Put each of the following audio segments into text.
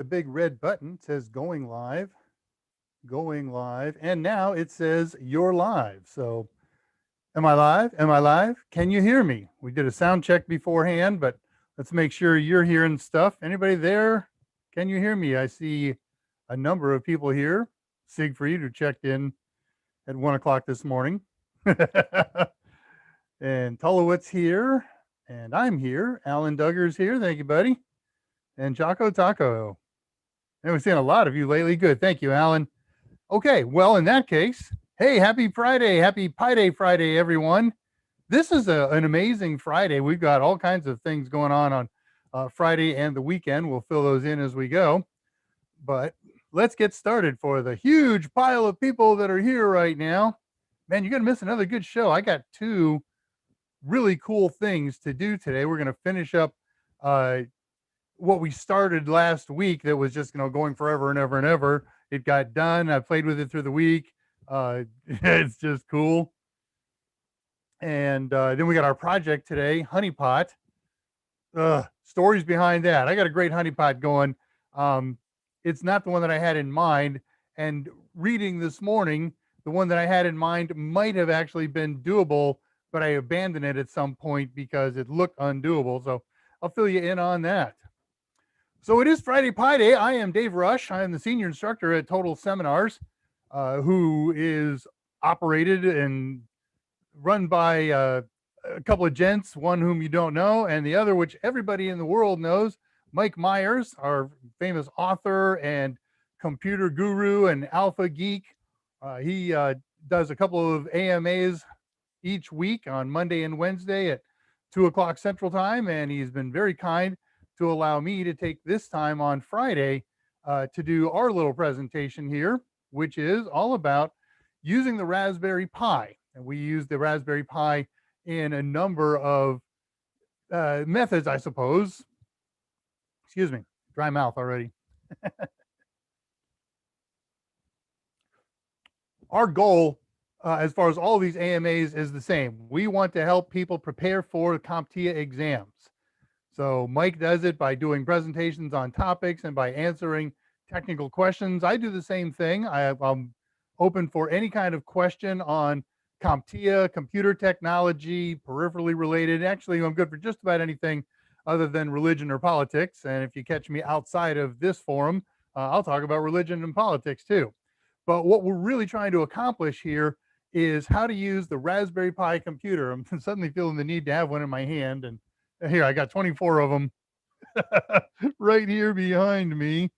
the big red button says going live, and now it says you're live. So am I live? Am I live? Can you hear me? We did a sound check beforehand, but let's make sure you're hearing stuff. Anybody there? Can you hear me? I see a number of people here. Siegfried, who checked in at 1 o'clock this morning. And Tulowitz here, and I'm here. Alan Duggar's here. Thank you, buddy. And Chaco Taco. And we've seen a lot of you lately. Good. Thank you, Alan. Okay, well, in that case, hey, happy Friday. Happy Pi Day Friday, everyone. This is an amazing Friday. We've got all kinds of things going on Friday and the weekend. We'll fill those in as we go. But let's get started for the huge pile of people that are here right now. Man, you're going to miss another good show. I got two really cool things to do today. We're going to finish up what we started last week that was just, going forever and ever and ever. It got done. I played with it through the week. It's just cool. And then we got our project today, Honeypot. Stories behind that. I got a great honeypot going. It's not the one that I had in mind. And reading this morning, the one that I had in mind might have actually been doable, but I abandoned it at some point because it looked undoable. So I'll fill you in on that. So it is Friday Pi Day. I am Dave Rush. I am the senior instructor at Total Seminars, who is operated and run by a couple of gents, one whom you don't know, and the other, which everybody in the world knows, Mike Meyers, our famous author and computer guru and alpha geek. He does a couple of AMAs each week on Monday and Wednesday at 2 o'clock Central Time, and he's been very kind to allow me to take this time on Friday to do our little presentation here, which is all about using the Raspberry Pi. And we use the Raspberry Pi in a number of methods, I suppose. Excuse me, dry mouth already. Our goal, as far as all these AMAs, is the same. We want to help people prepare for CompTIA exams. So Mike does it by doing presentations on topics and by answering technical questions. I do the same thing. I'm open for any kind of question on CompTIA, computer technology, peripherally related. Actually, I'm good for just about anything other than religion or politics. And if you catch me outside of this forum, I'll talk about religion and politics too. But what we're really trying to accomplish here is how to use the Raspberry Pi computer. I'm suddenly feeling the need to have one in my hand. And here, I got 24 of them right here behind me.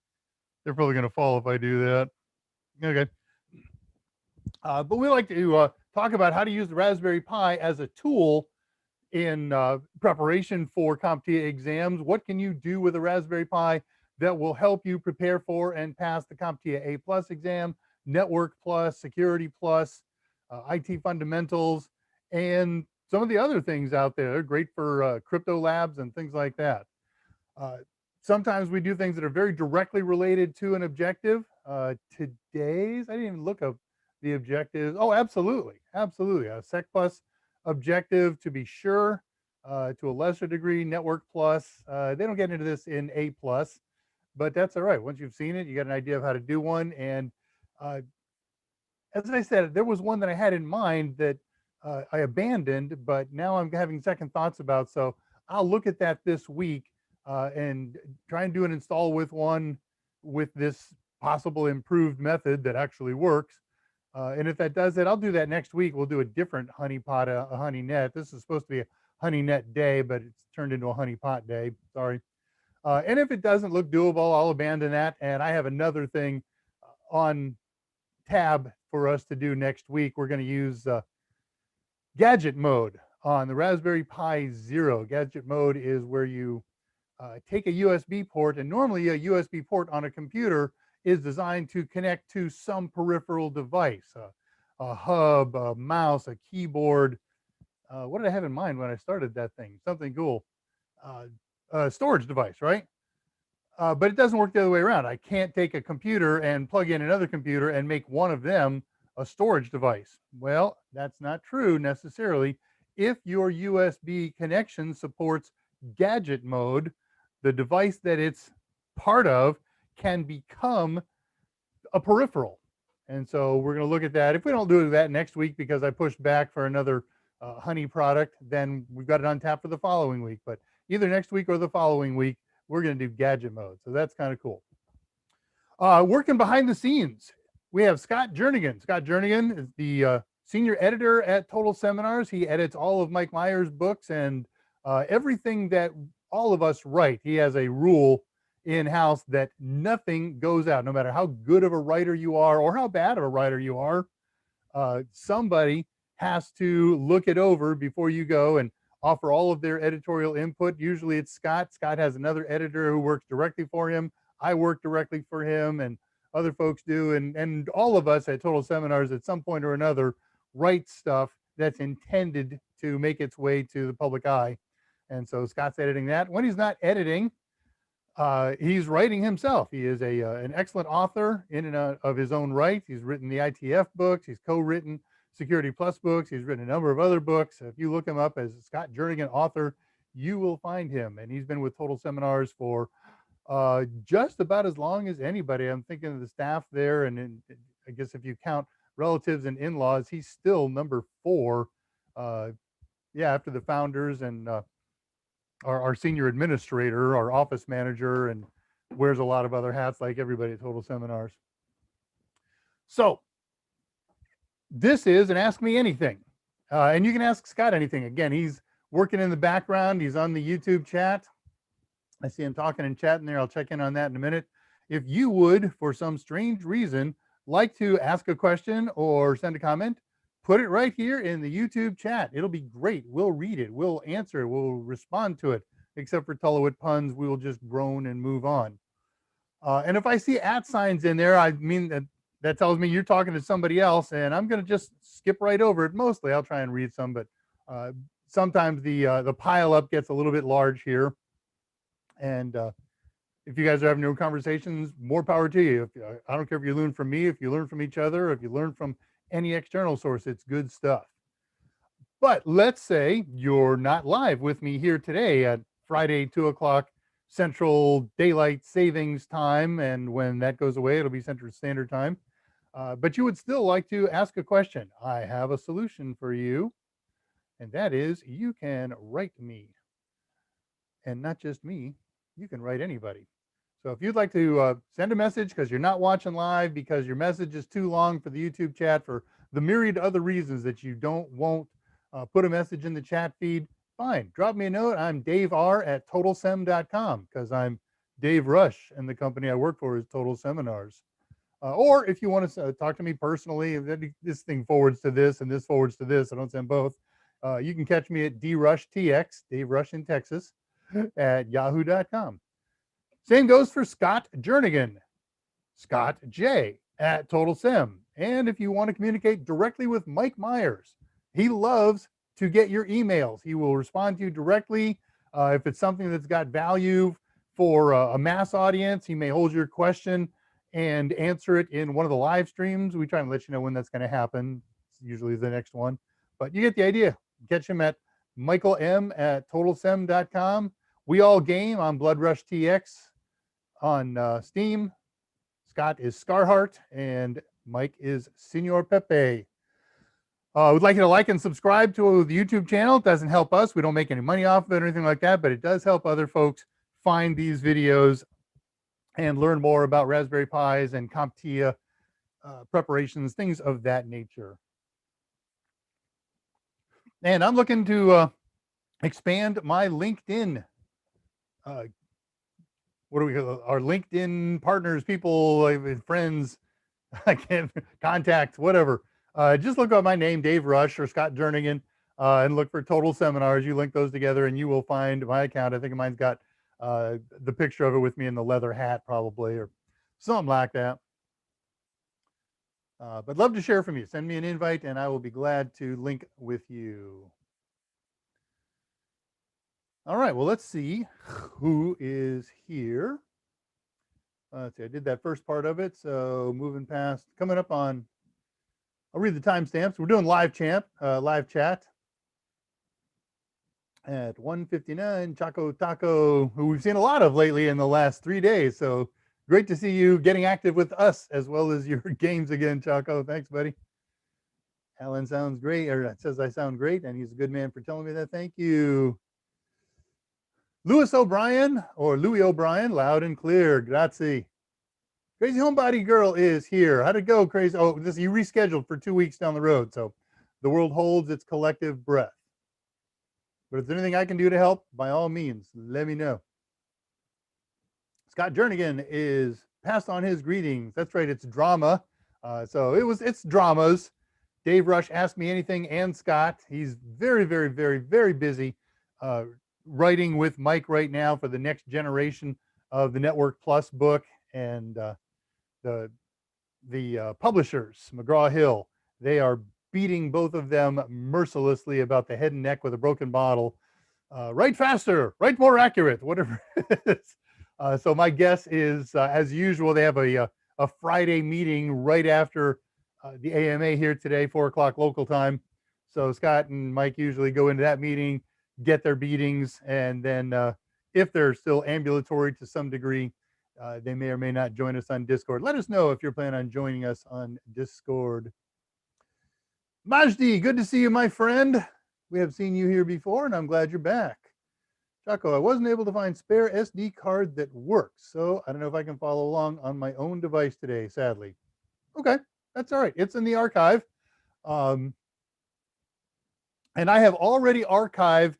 They're probably going to fall if I do that. Okay. But we like to talk about how to use the Raspberry Pi as a tool in preparation for CompTIA exams. What can you do with a Raspberry Pi that will help you prepare for and pass the CompTIA A+ exam, Network Plus, Security Plus, IT Fundamentals, and some of the other things out there. They're great for crypto labs and things like that. Sometimes we do things that are very directly related to an objective. Today's, I didn't even look up the objectives. Oh, absolutely. Absolutely. A Sec Plus objective, to be sure, to a lesser degree, Network Plus. They don't get into this in A+, but that's all right. Once you've seen it, you got an idea of how to do one. And as I said, there was one that I had in mind that I abandoned, but now I'm having second thoughts about. So I'll look at that this week and try and do an install with one with this possible improved method that actually works. And if that does it, I'll do that next week. We'll do a different honeypot, a honeynet. This is supposed to be a honeynet day, but it's turned into a honeypot day. Sorry. And if it doesn't look doable, I'll abandon that. And I have another thing on tab for us to do next week. We're going to use gadget mode on the Raspberry Pi Zero. Gadget mode is where you take a USB port, and normally a USB port on a computer is designed to connect to some peripheral device, a hub, a mouse, a keyboard. What did I have in mind when I started that thing? Something cool. A storage device, right? But it doesn't work the other way around. I can't take a computer and plug in another computer and make one of them a storage device. Well, that's not true necessarily. If your USB connection supports gadget mode, the device that it's part of can become a peripheral. And so we're going to look at that. If we don't do that next week because I pushed back for another honey product, then we've got it on tap for the following week. But either next week or the following week, we're going to do gadget mode. So that's kind of cool. Working behind the scenes, we have Scott Jernigan. Scott Jernigan is the senior editor at Total Seminars. He edits all of Mike Meyers' books and everything that all of us write. He has a rule in-house that nothing goes out, no matter how good of a writer you are or how bad of a writer you are. Somebody has to look it over before you go and offer all of their editorial input. Usually it's Scott. Scott has another editor who works directly for him. I work directly for him, and other folks do. And all of us at Total Seminars at some point or another write stuff that's intended to make its way to the public eye. And so Scott's editing that. When he's not editing, he's writing himself. He is an excellent author in and out of his own right. He's written the ITF books. He's co-written Security Plus books. He's written a number of other books. If you look him up as Scott Jernigan author, you will find him. And he's been with Total Seminars for just about as long as anybody. I'm thinking of the staff there, and I guess if you count relatives and in-laws, he's still number 4. After the founders and our senior administrator, our office manager, and wears a lot of other hats like everybody at Total Seminars. So this is an Ask Me Anything. And you can ask Scott anything. Again, he's working in the background. He's on the YouTube chat. I see him talking and chatting there. I'll check in on that in a minute. If you would, for some strange reason, like to ask a question or send a comment, put it right here in the YouTube chat. It'll be great. We'll read it. We'll answer it. We'll respond to it. Except for Tullowit puns, we will just groan and move on. And if I see @ signs in there, I mean that tells me you're talking to somebody else, and I'm going to just skip right over it. Mostly, I'll try and read some, but sometimes the pile up gets a little bit large here. And if you guys are having no conversations, more power to you. I don't care if you learn from me, if you learn from each other, if you learn from any external source, it's good stuff. But let's say you're not live with me here today at Friday, 2 o'clock Central Daylight Savings Time. And when that goes away, it'll be Central Standard Time. But you would still like to ask a question. I have a solution for you. And that is, you can write me. And not just me, you can write anybody. So if you'd like to send a message because you're not watching live, because your message is too long for the YouTube chat, for the myriad other reasons that you won't put a message in the chat feed, fine. Drop me a note. I'm Dave R at TotalSem.com because I'm Dave Rush, and the company I work for is Total Seminars. Or if you want to talk to me personally, if this thing forwards to this and this forwards to this, I don't send both. You can catch me at drushtx, Dave Rush in Texas, at yahoo.com. Same goes for Scott Jernigan, Scott J at Total Sem. And if you want to communicate directly with Mike Meyers, he loves to get your emails. He will respond to you directly. If it's something that's got value for a mass audience, he may hold your question and answer it in one of the live streams. We try and let you know when that's going to happen. It's usually the next one. But you get the idea. Catch him at Michael M at TotalSem.com. We all game on Blood Rush TX on Steam. Scott is Scarheart, and Mike is Senor Pepe. We'd like you to like and subscribe to the YouTube channel. It doesn't help us. We don't make any money off of it or anything like that, but it does help other folks find these videos and learn more about Raspberry Pis and CompTIA preparations, things of that nature. And I'm looking to expand my LinkedIn. What do we call our LinkedIn partners, people, friends, I can't contact, whatever. Just look up my name, Dave Rush or Scott Jernigan, and look for Total Seminars. You link those together and you will find my account. I think mine's got the picture of it with me in the leather hat probably, or something like that. But love to share from you. Send me an invite and I will be glad to link with you. All right, well, let's see who is here. Let's see, I did that first part of it. So moving past, coming up on, I'll read the timestamps. We're doing live chat at 1:59. Choco Taco, who we've seen a lot of lately in the last 3 days. So Great to see you getting active with us as well as your games again, Chaco. Thanks, buddy. Alan sounds great, or says I sound great, and he's a good man for telling me that. Thank you. Louis O'Brien, or Louis O'Brien, loud and clear. Grazie. Crazy Homebody Girl is here. How'd it go, Crazy? Oh, this you rescheduled for 2 weeks down the road, so the world holds its collective breath. But if there's anything I can do to help, by all means, let me know. Scott Jernigan is passed on his greetings. That's right, it's drama. So it's dramas. Dave Rush asked me anything, and Scott. He's very, very, very, very busy writing with Mike right now for the next generation of the Network Plus book, and the publishers, McGraw-Hill, they are beating both of them mercilessly about the head and neck with a broken bottle. Write faster, write more accurate, whatever it is. So my guess is, as usual, they have a Friday meeting right after the AMA here today, 4 o'clock local time. So Scott and Mike usually go into that meeting, get their beatings, and then if they're still ambulatory to some degree, they may or may not join us on Discord. Let us know if you're planning on joining us on Discord. Majdi, good to see you, my friend. We have seen you here before, and I'm glad you're back. Chaco, I wasn't able to find spare SD card that works, so I don't know if I can follow along on my own device today, sadly. Okay, that's all right. It's in the archive. And I have already archived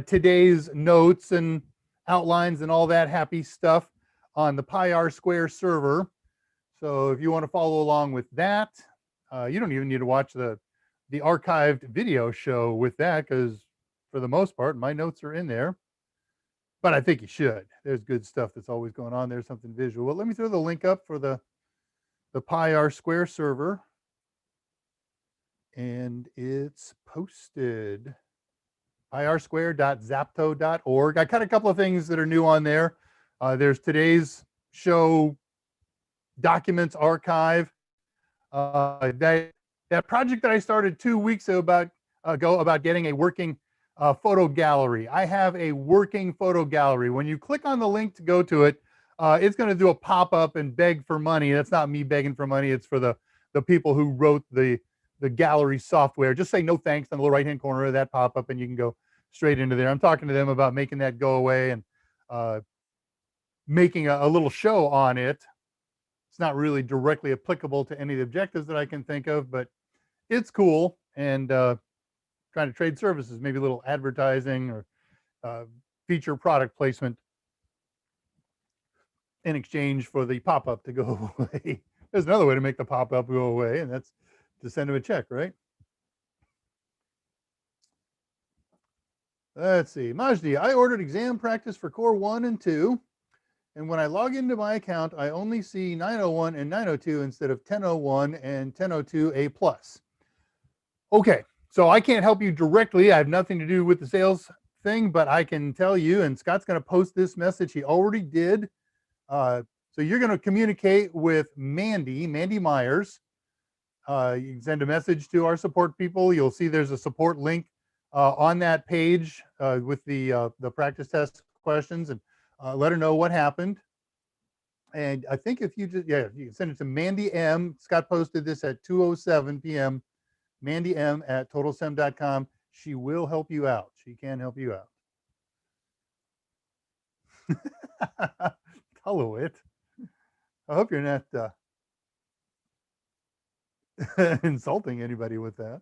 today's notes and outlines and all that happy stuff on the PyR² server. So if you want to follow along with that, you don't even need to watch the archived video show with that, because for the most part, my notes are in there. But I think you should. There's good stuff that's always going on there, something visual. Well, let me throw the link up for the PyR² server. And it's posted. pyr².zapto.org. I cut a couple of things that are new on there. There's today's show documents archive. That project that I started 2 weeks ago about getting a working photo gallery. I have a working photo gallery. When you click on the link to go to it, it's going to do a pop-up and beg for money. That's not me begging for money. It's for the people who wrote the gallery software. Just say no thanks in the right-hand corner of that pop-up, and you can go straight into there. I'm talking to them about making that go away and making a little show on it. It's not really directly applicable to any of the objectives that I can think of, but it's cool. And trying to trade services, maybe a little advertising or feature product placement in exchange for the pop-up to go away. There's another way to make the pop-up go away, and that's to send them a check, right? Let's see. Majdi, I ordered exam practice for Core 1 and 2. And when I log into my account, I only see 901 and 902 instead of 1001 and 1002 A+. Okay, so I can't help you directly. I have nothing to do with the sales thing, but I can tell you, and Scott's going to post this message. He already did. So you're going to communicate with Mandy Meyers. You can send a message to our support people. You'll see there's a support link on that page with the practice test questions, and let her know what happened. And I think if you just, you can send it to Mandy M. Scott posted this at 2:07 p.m. Mandy M at totalsem.com. She will help you out. She can help you out. Hello, it. I hope you're not insulting anybody with that.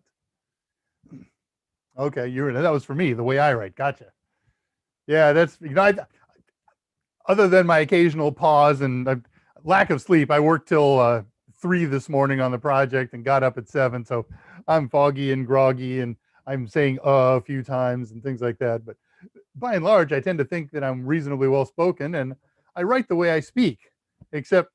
Okay, that was for me, the way I write. Gotcha. Yeah, that's, other than my occasional pause and lack of sleep, I worked till 3 this morning on the project and got up at 7. So I'm foggy and groggy, and I'm saying a few times and things like that. But by and large, I tend to think that I'm reasonably well spoken, and I write the way I speak, except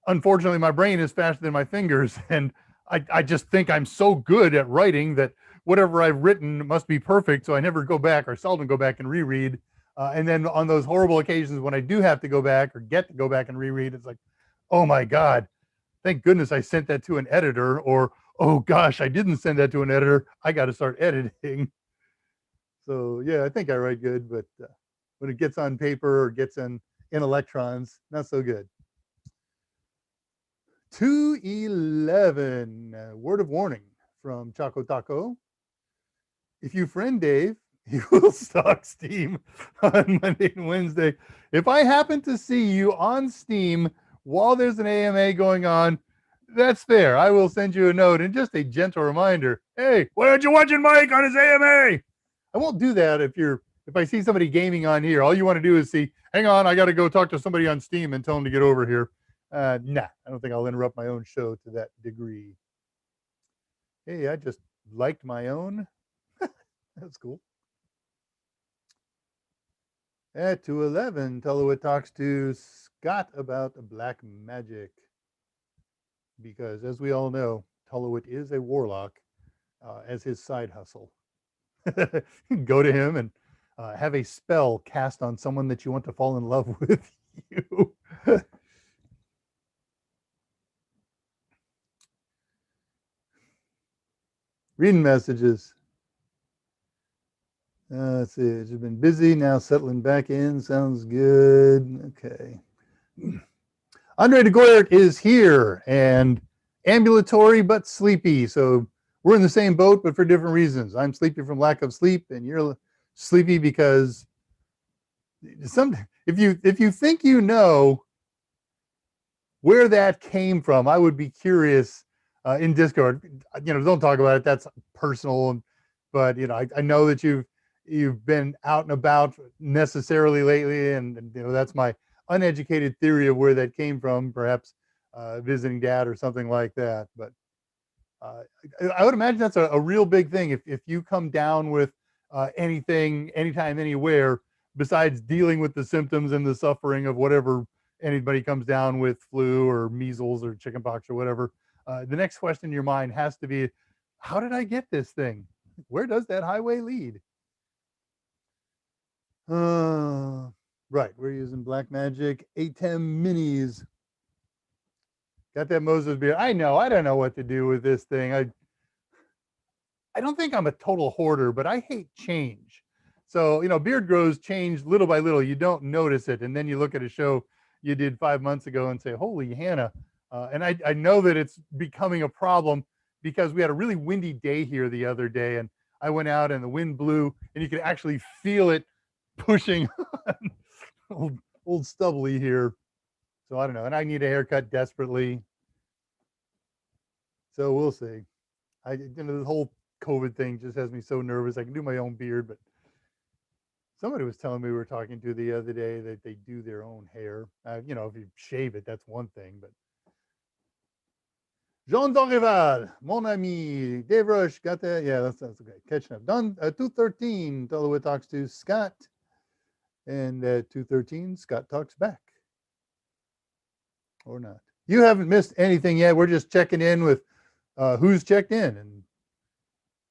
unfortunately my brain is faster than my fingers, and I just think I'm so good at writing that whatever I've written must be perfect. So I never go back, or seldom go back and reread. And then on those horrible occasions when I do have to go back or get to go back and reread, it's like, oh my God, thank goodness I sent that to an editor, or, oh gosh, I didn't send that to an editor. I got to start editing. So yeah, I think I write good, but when it gets on paper or gets in in electrons. Not so good. 211, word of warning from Choco Taco. If you friend Dave, he will stock Steam on Monday and Wednesday. If I happen to see you on Steam while there's an AMA going on, that's fair. I will send you a note and just a gentle reminder. Hey, why aren't you watching Mike on his AMA? I won't do that if I see somebody gaming on here. All you want to do is see, hang on, I got to go talk to somebody on Steam and tell them to get over here. Nah, I don't think I'll interrupt my own show to that degree. Hey, I just liked my own. That's cool. At 211, Tullowit talks to Scott about black magic. Because as we all know, Tullowit is a warlock as his side hustle. Go to him and have a spell cast on someone that you want to fall in love with you. Reading messages. Let's see. It's been busy. Now settling back in. Sounds good. Okay. Andre de Goyert is here and ambulatory but sleepy. So we're in the same boat, but for different reasons. I'm sleepy from lack of sleep, and you're sleepy because if you think you know where that came from, I would be curious in Discord. Don't talk about it. That's personal. But I know that you've been out and about necessarily lately, and that's my uneducated theory of where that came from. Perhaps visiting dad or something like that. But I would imagine that's a real big thing. If you come down with anything, anytime, anywhere, besides dealing with the symptoms and the suffering of whatever anybody comes down with, flu or measles or chickenpox or whatever, the next question in your mind has to be, how did I get this thing? Where does that highway lead? Right, we're using Black Magic ATEM minis. Got that Moses beard. I don't know what to do with this thing. I don't think I'm a total hoarder, but I hate change. So, beard grows change little by little. You don't notice it. And then you look at a show you did 5 months ago and say, holy Hannah. And I know that it's becoming a problem because we had a really windy day here the other day. And I went out and the wind blew and you could actually feel it pushing old stubbly here. So I don't know. And I need a haircut desperately. So we'll see. The whole COVID thing just has me so nervous. I can do my own beard, but somebody was telling me we were talking to the other day that they do their own hair. If you shave it, that's one thing. But Jean Dorival, mon ami, Dave Rush, got that? Yeah, that's okay. Catching up. Done. 213, Tullowit talks to Scott. And at 213, Scott talks back. Or not. You haven't missed anything yet. We're just checking in with who's checked in. And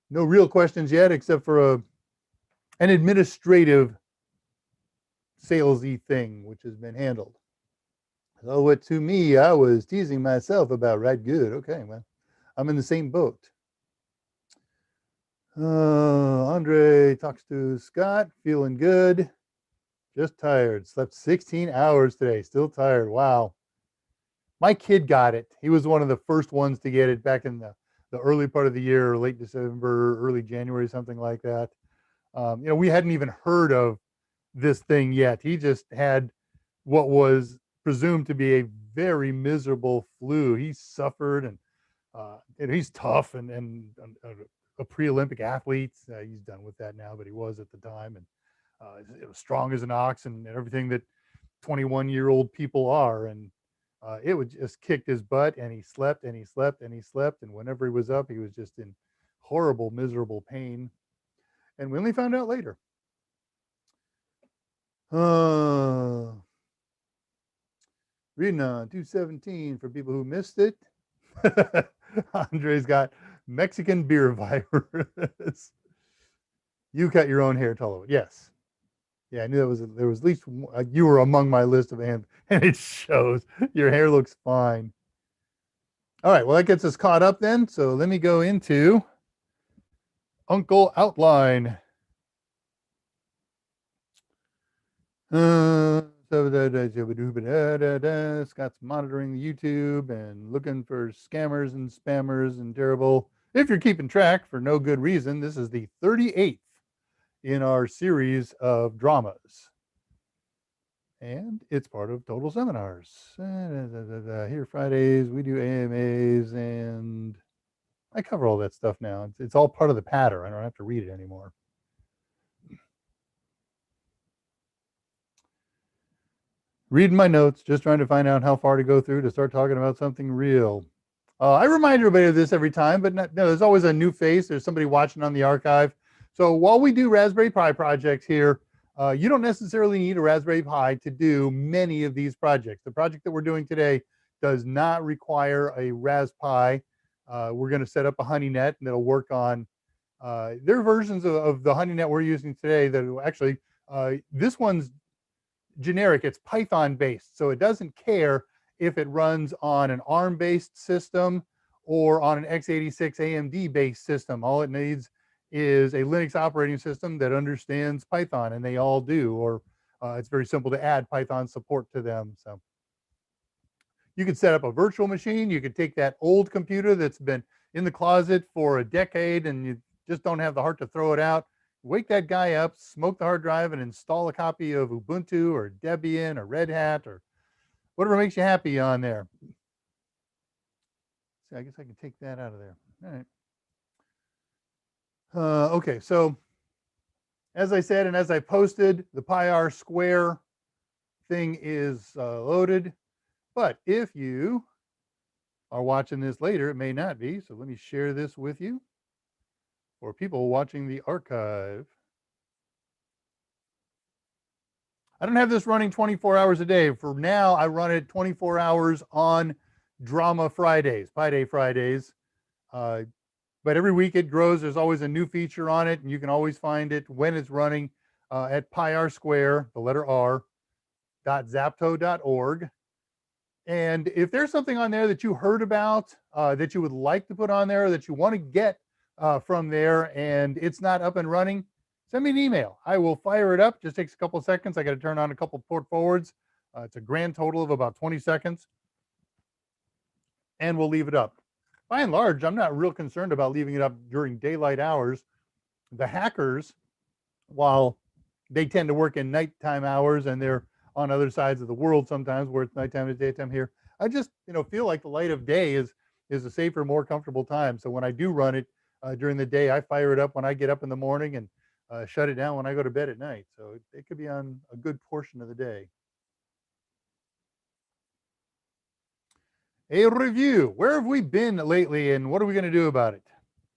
no real questions yet, except for an administrative salesy thing, which has been handled. So what to me, I was teasing myself about, right? Good. Okay, well, I'm in the same boat. Andre talks to Scott, feeling good. Just tired. Slept 16 hours today. Still tired. Wow. My kid got it. He was one of the first ones to get it back in the early part of the year, late December, early January, something like that. We hadn't even heard of this thing yet. He just had what was presumed to be a very miserable flu. He suffered, and he's tough and a pre-Olympic athlete. He's done with that now, but he was at the time, and strong as an ox and everything that 21-year-old people are. And it would just kicked his butt, and he slept and he slept and he slept. And whenever he was up, he was just in horrible, miserable pain. And we only found out later. Reading on 217 for people who missed it. Andre's got Mexican beer virus. You cut your own hair, Tullowit. Yes. Yeah, I knew there was at least you were among my list of hands, and it shows. Your hair looks fine. All right, well, that gets us caught up then. So let me go into Uncle Outline. So Scott's monitoring the YouTube and looking for scammers and spammers and terrible. If you're keeping track for no good reason, this is the 38th in our series of dramas. And it's part of Total Seminars. Here Fridays, we do AMAs, and I cover all that stuff now. It's all part of the pattern. I don't have to read it anymore. Reading my notes, just trying to find out how far to go through to start talking about something real. I remind everybody of this every time, but no, there's always a new face. There's somebody watching on the archive. So while we do Raspberry Pi projects here, you don't necessarily need a Raspberry Pi to do many of these projects. The project that we're doing today does not require a Raspberry Pi. We're going to set up a Honeynet, and it'll work on there are versions of the Honeynet we're using today that will actually, this one's generic. It's Python based, so it doesn't care if it runs on an ARM based system or on an x86 AMD based system. All it needs is a Linux operating system that understands Python, and they all do, or it's very simple to add Python support to them. So you could set up a virtual machine. You could take that old computer that's been in the closet for a decade and you just don't have the heart to throw it out. Wake that guy up, smoke the hard drive, and install a copy of Ubuntu or Debian or Red Hat or whatever makes you happy on there. So I guess I can take that out of there. All right. Okay, so as I said, and as I posted, the Pi-R Square thing is loaded. But if you are watching this later, it may not be. So let me share this with you for people watching the archive. I don't have this running 24 hours a day. For now, I run it 24 hours on Drama Fridays, Pi Day Fridays. But every week it grows. There's always a new feature on it, and you can always find it when it's running at Pi-R Square, the letter R, .zapto.org. And if there's something on there that you heard about that you would like to put on there, or that you want to get from there, and it's not up and running, send me an email. I will fire it up. Just takes a couple of seconds. I got to turn on a couple of port forwards. It's a grand total of about 20 seconds. And we'll leave it up. By and large, I'm not real concerned about leaving it up during daylight hours. The hackers, while they tend to work in nighttime hours and they're on other sides of the world sometimes where it's nighttime and daytime here, I just feel like the light of day is a safer, more comfortable time. So when I do run it during the day, I fire it up when I get up in the morning and shut it down when I go to bed at night. So it could be on a good portion of the day. A review. Where have we been lately and what are we going to do about it?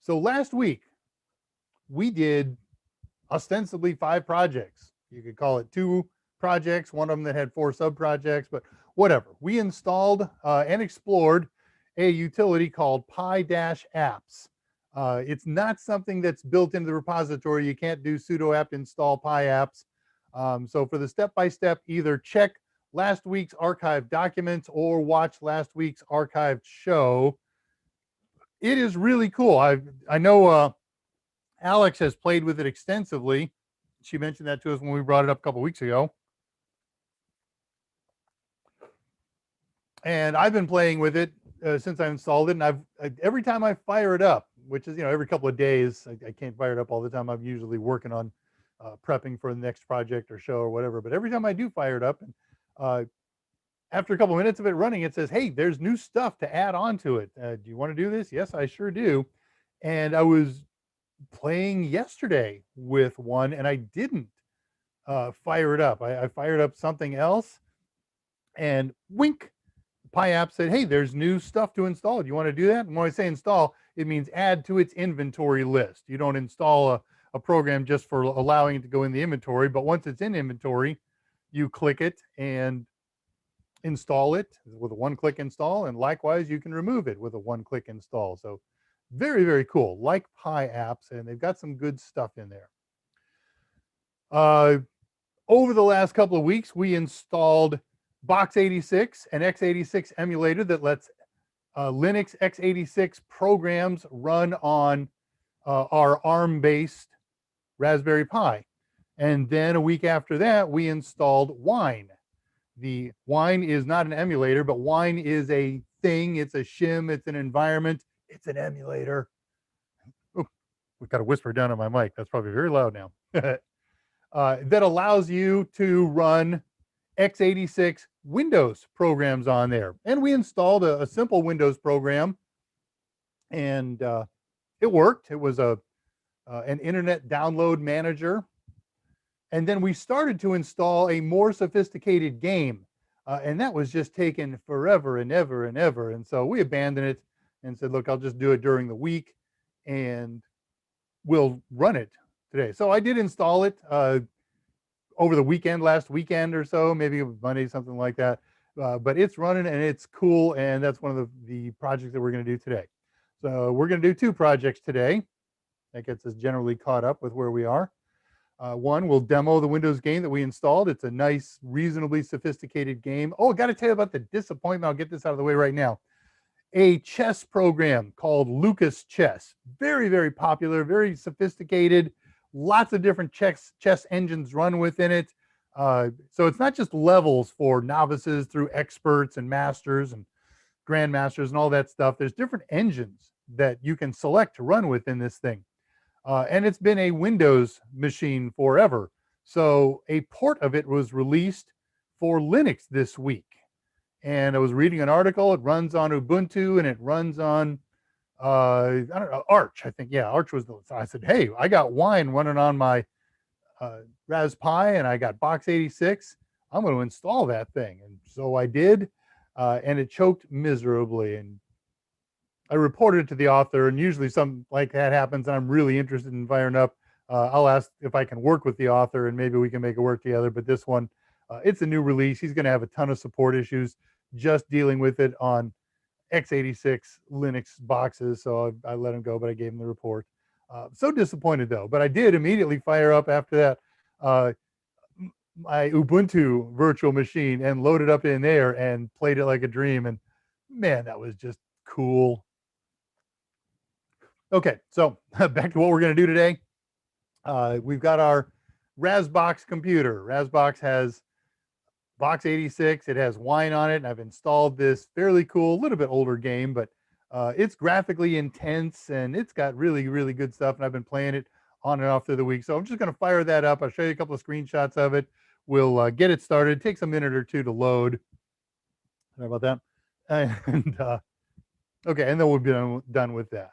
So last week, we did ostensibly 5 projects. You could call it 2 projects, one of them that had 4 sub-projects, but whatever. We installed and explored a utility called Pi-Apps. It's not something that's built into the repository. You can't do sudo apt install Pi-Apps. So for the step-by-step, either check last week's archived documents or watch last week's archived show. It is really cool. I know Alex has played with it extensively. She mentioned that to us when we brought it up a couple weeks ago. And I've been playing with it since I installed it. And every time I fire it up, which is every couple of days, I can't fire it up all the time. I'm usually working on prepping for the next project or show or whatever. But every time I do fire it up, after a couple of minutes of it running, it says, hey, there's new stuff to add on to it. Do you want to do this? Yes, I sure do. And I was playing yesterday with one and I didn't fire it up. I fired up something else and wink, Pi-App said, hey, there's new stuff to install. Do you want to do that? And when I say install, it means add to its inventory list. You don't install a program just for allowing it to go in the inventory, but once it's in inventory, you click it and install it with a one-click install, and likewise you can remove it with a one-click install. So very, very cool, like Pi-Apps, and they've got some good stuff in there. Over the last couple of weeks, we installed Box86, an x86 emulator that lets Linux x86 programs run on our ARM-based Raspberry Pi. And then a week after that, we installed Wine. The Wine is not an emulator, but Wine is a thing. It's a shim. It's an environment. It's an emulator. Oh, we've got to whisper down on my mic. That's probably very loud now. That allows you to run x86 Windows programs on there. And we installed a simple Windows program, and it worked. It was an internet download manager. And then we started to install a more sophisticated game. And that was just taking forever and ever and ever. And so we abandoned it and said, look, I'll just do it during the week and we'll run it today. So I did install it over the weekend, last weekend or so, maybe Monday, something like that. But it's running and it's cool. And that's one of the projects that we're going to do today. So we're going to do 2 projects today. That gets us generally caught up with where we are. One, we'll demo the Windows game that we installed. It's a nice, reasonably sophisticated game. Oh, I got to tell you about the disappointment. I'll get this out of the way right now. A chess program called Lucas Chess. Very, very popular, very sophisticated. Lots of different chess engines run within it. So it's not just levels for novices through experts and masters and grandmasters and all that stuff. There's different engines that you can select to run within this thing. And it's been a Windows machine forever. So a port of it was released for Linux this week. And I was reading an article. It runs on Ubuntu and it runs on, I don't know, Arch, I think. Yeah, Arch was the, so I said, hey, I got Wine running on my Raspberry Pi and I got Box 86. I'm going to install that thing. And so I did, and it choked miserably. And I reported it to the author, and usually something like that happens and I'm really interested in firing up. I'll ask if I can work with the author and maybe we can make it work together. But this one, it's a new release. He's going to have a ton of support issues just dealing with it on x86 Linux boxes. So I let him go, but I gave him the report. So disappointed though, but I did immediately fire up after that my Ubuntu virtual machine and loaded up in there and played it like a dream. And man, that was just cool. Okay, so back to what we're going to do today. We've got our Razbox computer. Razbox has Box 86. It has Wine on it, and I've installed this fairly cool, a little bit older game, but it's graphically intense, and it's got really, really good stuff, and I've been playing it on and off through the week. So I'm just going to fire that up. I'll show you a couple of screenshots of it. We'll get it started. It takes a minute or two to load. Sorry about that. And okay, and then we'll be done with that.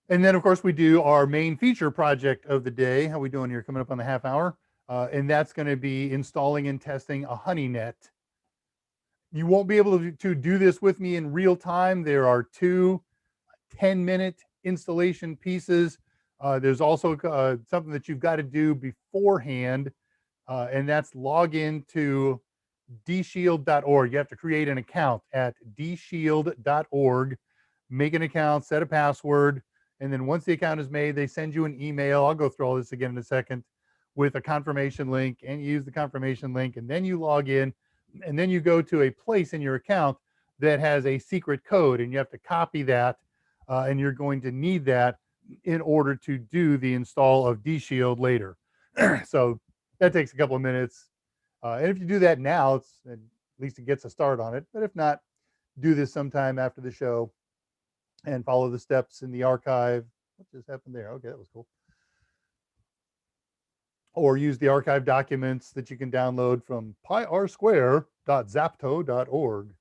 And then, of course, we do our main feature project of the day. How are we doing here? Coming up on the half hour. And that's going to be installing and testing a Honeynet. You won't be able to do this with me in real time. There are 2 10-minute installation pieces. There's also something that you've got to do beforehand, and that's log into dshield.org. You have to create an account at dshield.org, make an account, set a password, and then once the account is made, they send you an email. I'll go through all this again in a second with a confirmation link, and you use the confirmation link, and then you log in, and then you go to a place in your account that has a secret code, and you have to copy that, and you're going to need that in order to do the install of DShield later. So that takes a couple of minutes. And if you do that now, at least it gets a start on it. But if not, do this sometime after the show and follow the steps in the archive. What just happened there? Okay, that was cool. Or use the archive documents that you can download from pyrsquare.zapto.org.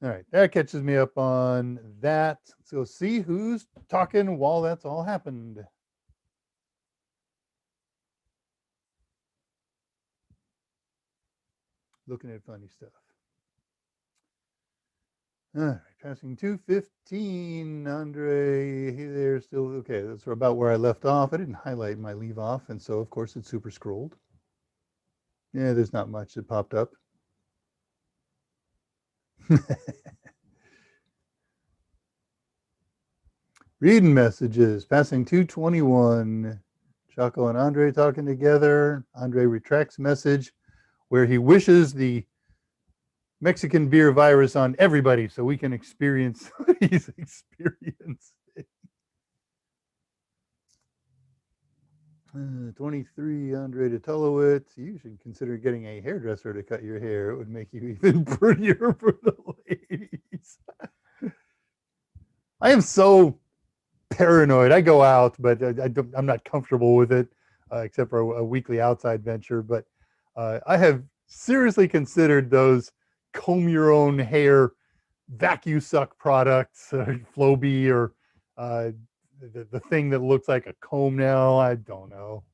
All right, that catches me up on that. Let's go see who's talking while that's all happened. Looking at funny stuff. All right, passing 215, Andre, they're still, okay, that's about where I left off. I didn't highlight my leave off, and so, of course, it's super scrolled. Yeah, there's not much that popped up. Reading messages, passing 221. Chaco and Andre talking together. Andre retracts message where he wishes the Mexican beer virus on everybody so we can experience what he's experiencing. 2300 Tulowitz. You should consider getting a hairdresser to cut your hair. It would make you even prettier for the ladies. I am so paranoid. I go out, but I'm not comfortable with it, except for a weekly outside venture. But I have seriously considered those comb your own hair vacuum suck products, Flowbee, or the thing that looks like a comb now. I don't know.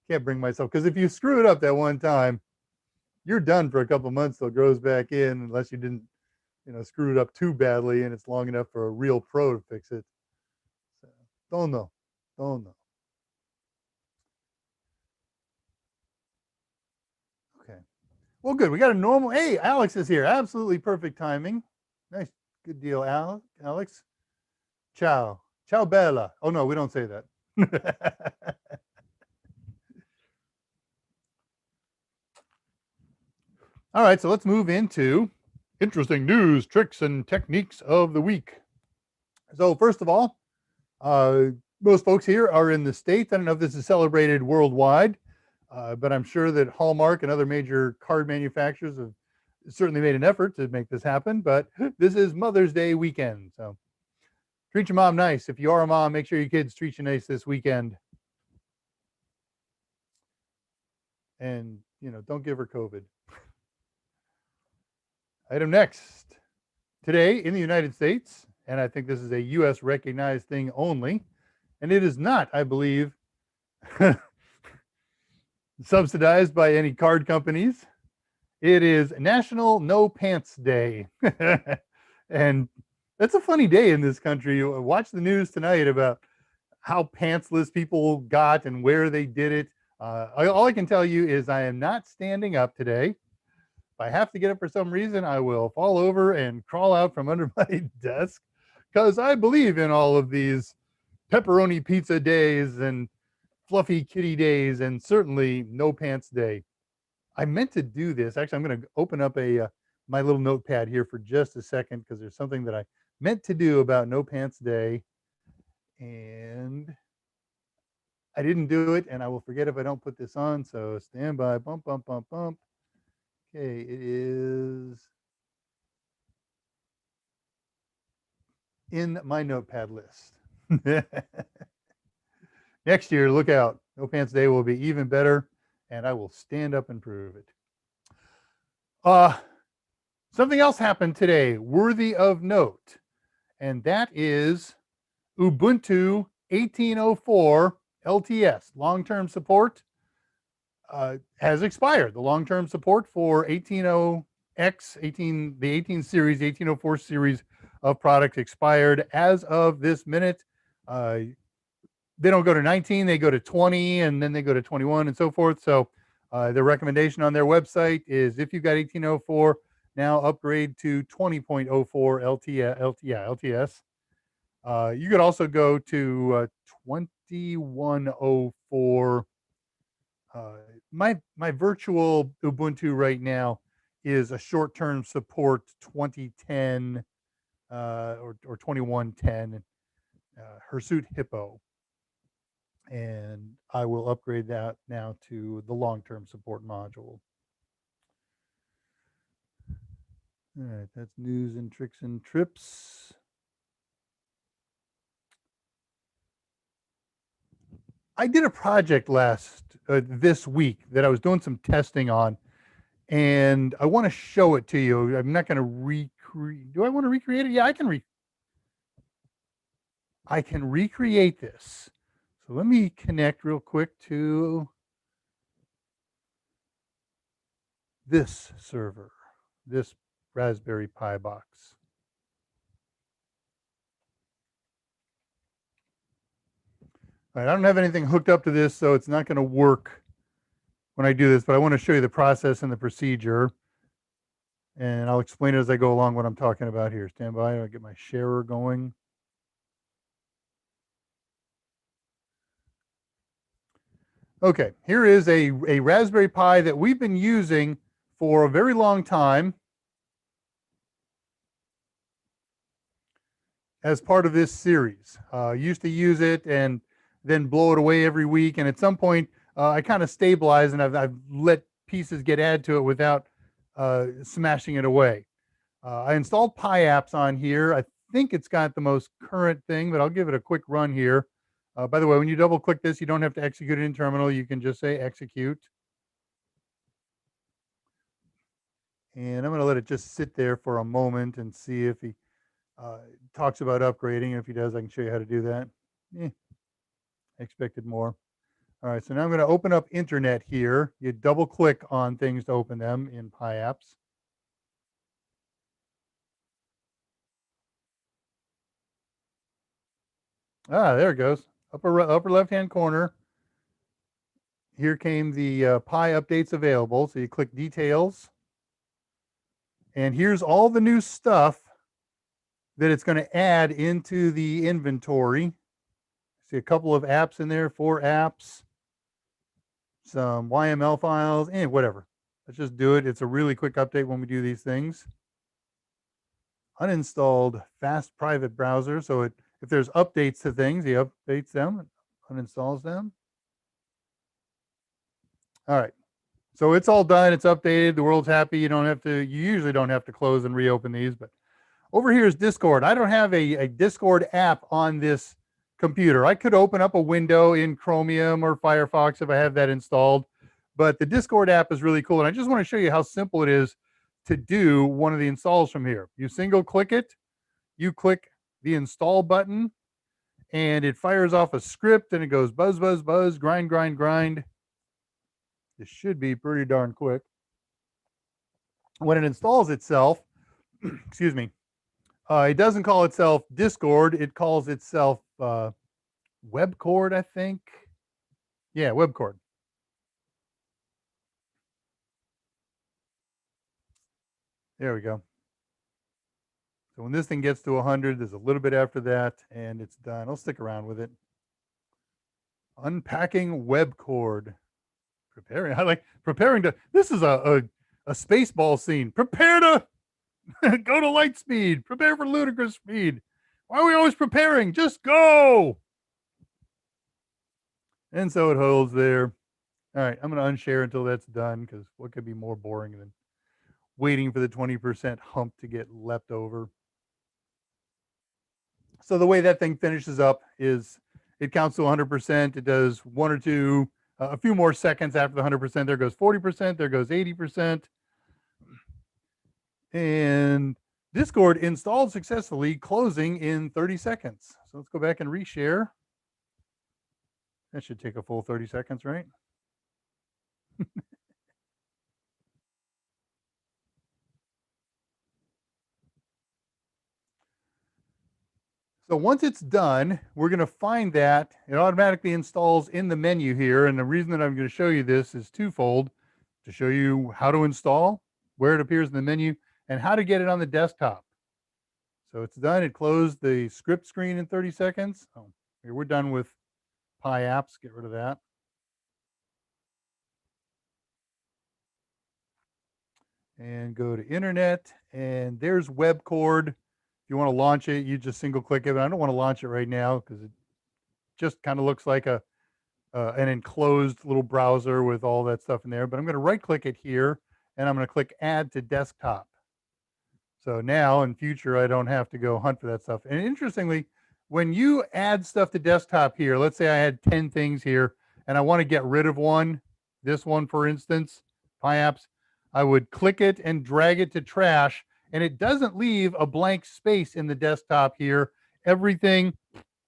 Can't bring myself, because if you screw it up that one time, you're done for a couple months till it grows back in, unless you didn't, screw it up too badly and it's long enough for a real pro to fix it. So, don't know. Don't know. Okay. Well, good. We got a normal. Hey, Alex is here. Absolutely perfect timing. Nice. Good deal, Alex. Ciao. Ciao, Bella. Oh, no, we don't say that. All right, so let's move into interesting news, tricks, and techniques of the week. So, first of all, most folks here are in the States. I don't know if this is celebrated worldwide, but I'm sure that Hallmark and other major card manufacturers have certainly made an effort to make this happen. But this is Mother's Day weekend. So treat your mom nice. If you are a mom, make sure your kids treat you nice this weekend. And, don't give her COVID. Item next. Today in the United States, and I think this is a U.S. recognized thing only, and it is not, I believe, subsidized by any card companies. It is National No Pants Day. And that's a funny day in this country. You watch the news tonight about how pantsless people got and where they did it. All I can tell you is I am not standing up today. If I have to get up for some reason, I will fall over and crawl out from under my desk, because I believe in all of these pepperoni pizza days and fluffy kitty days, and certainly No Pants Day. I meant to do this. Actually, I'm going to open up my little notepad here for just a second, because there's something that I meant to do about No Pants Day, and I didn't do it, and I will forget if I don't put this on. So stand by. Bump, bump, bump, bump. Okay, it is in my notepad list. Next year, look out. No Pants Day will be even better, and I will stand up and prove it. Something else happened today worthy of note, and that is Ubuntu 1804 LTS, long-term support, has expired. The long-term support for 18.0X, the 18 series, 1804 series of products expired as of this minute. They don't go to 19, they go to 20, and then they go to 21 and so forth. So the recommendation on their website is, if you've got 1804, now upgrade to 20.04 LTS. You could also go to 2104. My virtual Ubuntu right now is a short-term support 2010 or 2110 Hirsute Hippo, and I will upgrade that now to the long-term support module. All right, that's news and tricks and trips. I did a project this week that I was doing some testing on, and I want to show it to you. I'm not going to recreate. Do I want to recreate it? Yeah, I can recreate this. So let me connect real quick to this server, this Raspberry Pi box. All right, I don't have anything hooked up to this, so it's not going to work when I do this, but I want to show you the process and the procedure, and I'll explain it as I go along what I'm talking about here. Stand by. I'll get my sharer going. Okay, here is a Raspberry Pi that we've been using for a very long time as part of this series. Used to use it, and then blow it away every week. And at some point, I kind of stabilize and I've let pieces get added to it without smashing it away. I installed PyApps on here. I think it's got the most current thing, but I'll give it a quick run here. By the way, when you double click this, you don't have to execute it in terminal. You can just say execute. And I'm going to let it just sit there for a moment and see if he talks about upgrading. If he does, I can show you how to do that. I expected more. All right, so now I'm going to open up Internet here. You double click on things to open them in PyApps. Ah, there it goes. Upper left-hand corner. Here came the Pi updates available. So you click details. And here's all the new stuff that it's going to add into the inventory. See a couple of apps in there, 4 apps, some YML files, and whatever. Let's just do it. It's a really quick update when we do these things. Uninstalled fast private browser. So if there's updates to things, he updates them, uninstalls them. All right. So it's all done. It's updated. The world's happy. You usually don't have to close and reopen these, but over here is Discord. I don't have a Discord app on this computer. I could open up a window in Chromium or Firefox if I have that installed, but the Discord app is really cool. And I just want to show you how simple it is to do one of the installs from here. You single click it, you click the install button, and it fires off a script and it goes buzz, buzz, buzz, grind, grind, grind. This should be pretty darn quick. When it installs itself, excuse me, it doesn't call itself Discord. It calls itself WebCord, I think. Yeah, WebCord. There we go. So when this thing gets to 100, there's a little bit after that, and it's done. I'll stick around with it. Unpacking WebCord. Preparing to. This is a Spaceball scene. Prepare to go to light speed. Prepare for ludicrous speed. Why are we always preparing? Just go. And so it holds there. All right, I'm going to unshare until that's done because what could be more boring than waiting for the 20% hump to get leapt over? So the way that thing finishes up is it counts to 100%. It does one or two, a few more seconds after the 100%. There goes 40%. There goes 80%. And Discord installed successfully, closing in 30 seconds. So let's go back and reshare. That should take a full 30 seconds, right? So once it's done, we're going to find that it automatically installs in the menu here. And the reason that I'm going to show you this is twofold: to show you how to install, where it appears in the menu, and how to get it on the desktop. So it's done. It closed the script screen in 30 seconds. Oh, here we're done with PyApps. Get rid of that. And go to Internet, and there's WebCord. If you want to launch it, you just single click it. But I don't want to launch it right now because it just kind of looks like an enclosed little browser with all that stuff in there. But I'm going to right click it here, and I'm going to click Add to Desktop. So now in future, I don't have to go hunt for that stuff. And interestingly, when you add stuff to desktop here, let's say I had 10 things here and I want to get rid of one, this one, for instance, PyApps, I would click it and drag it to trash, and it doesn't leave a blank space in the desktop here. Everything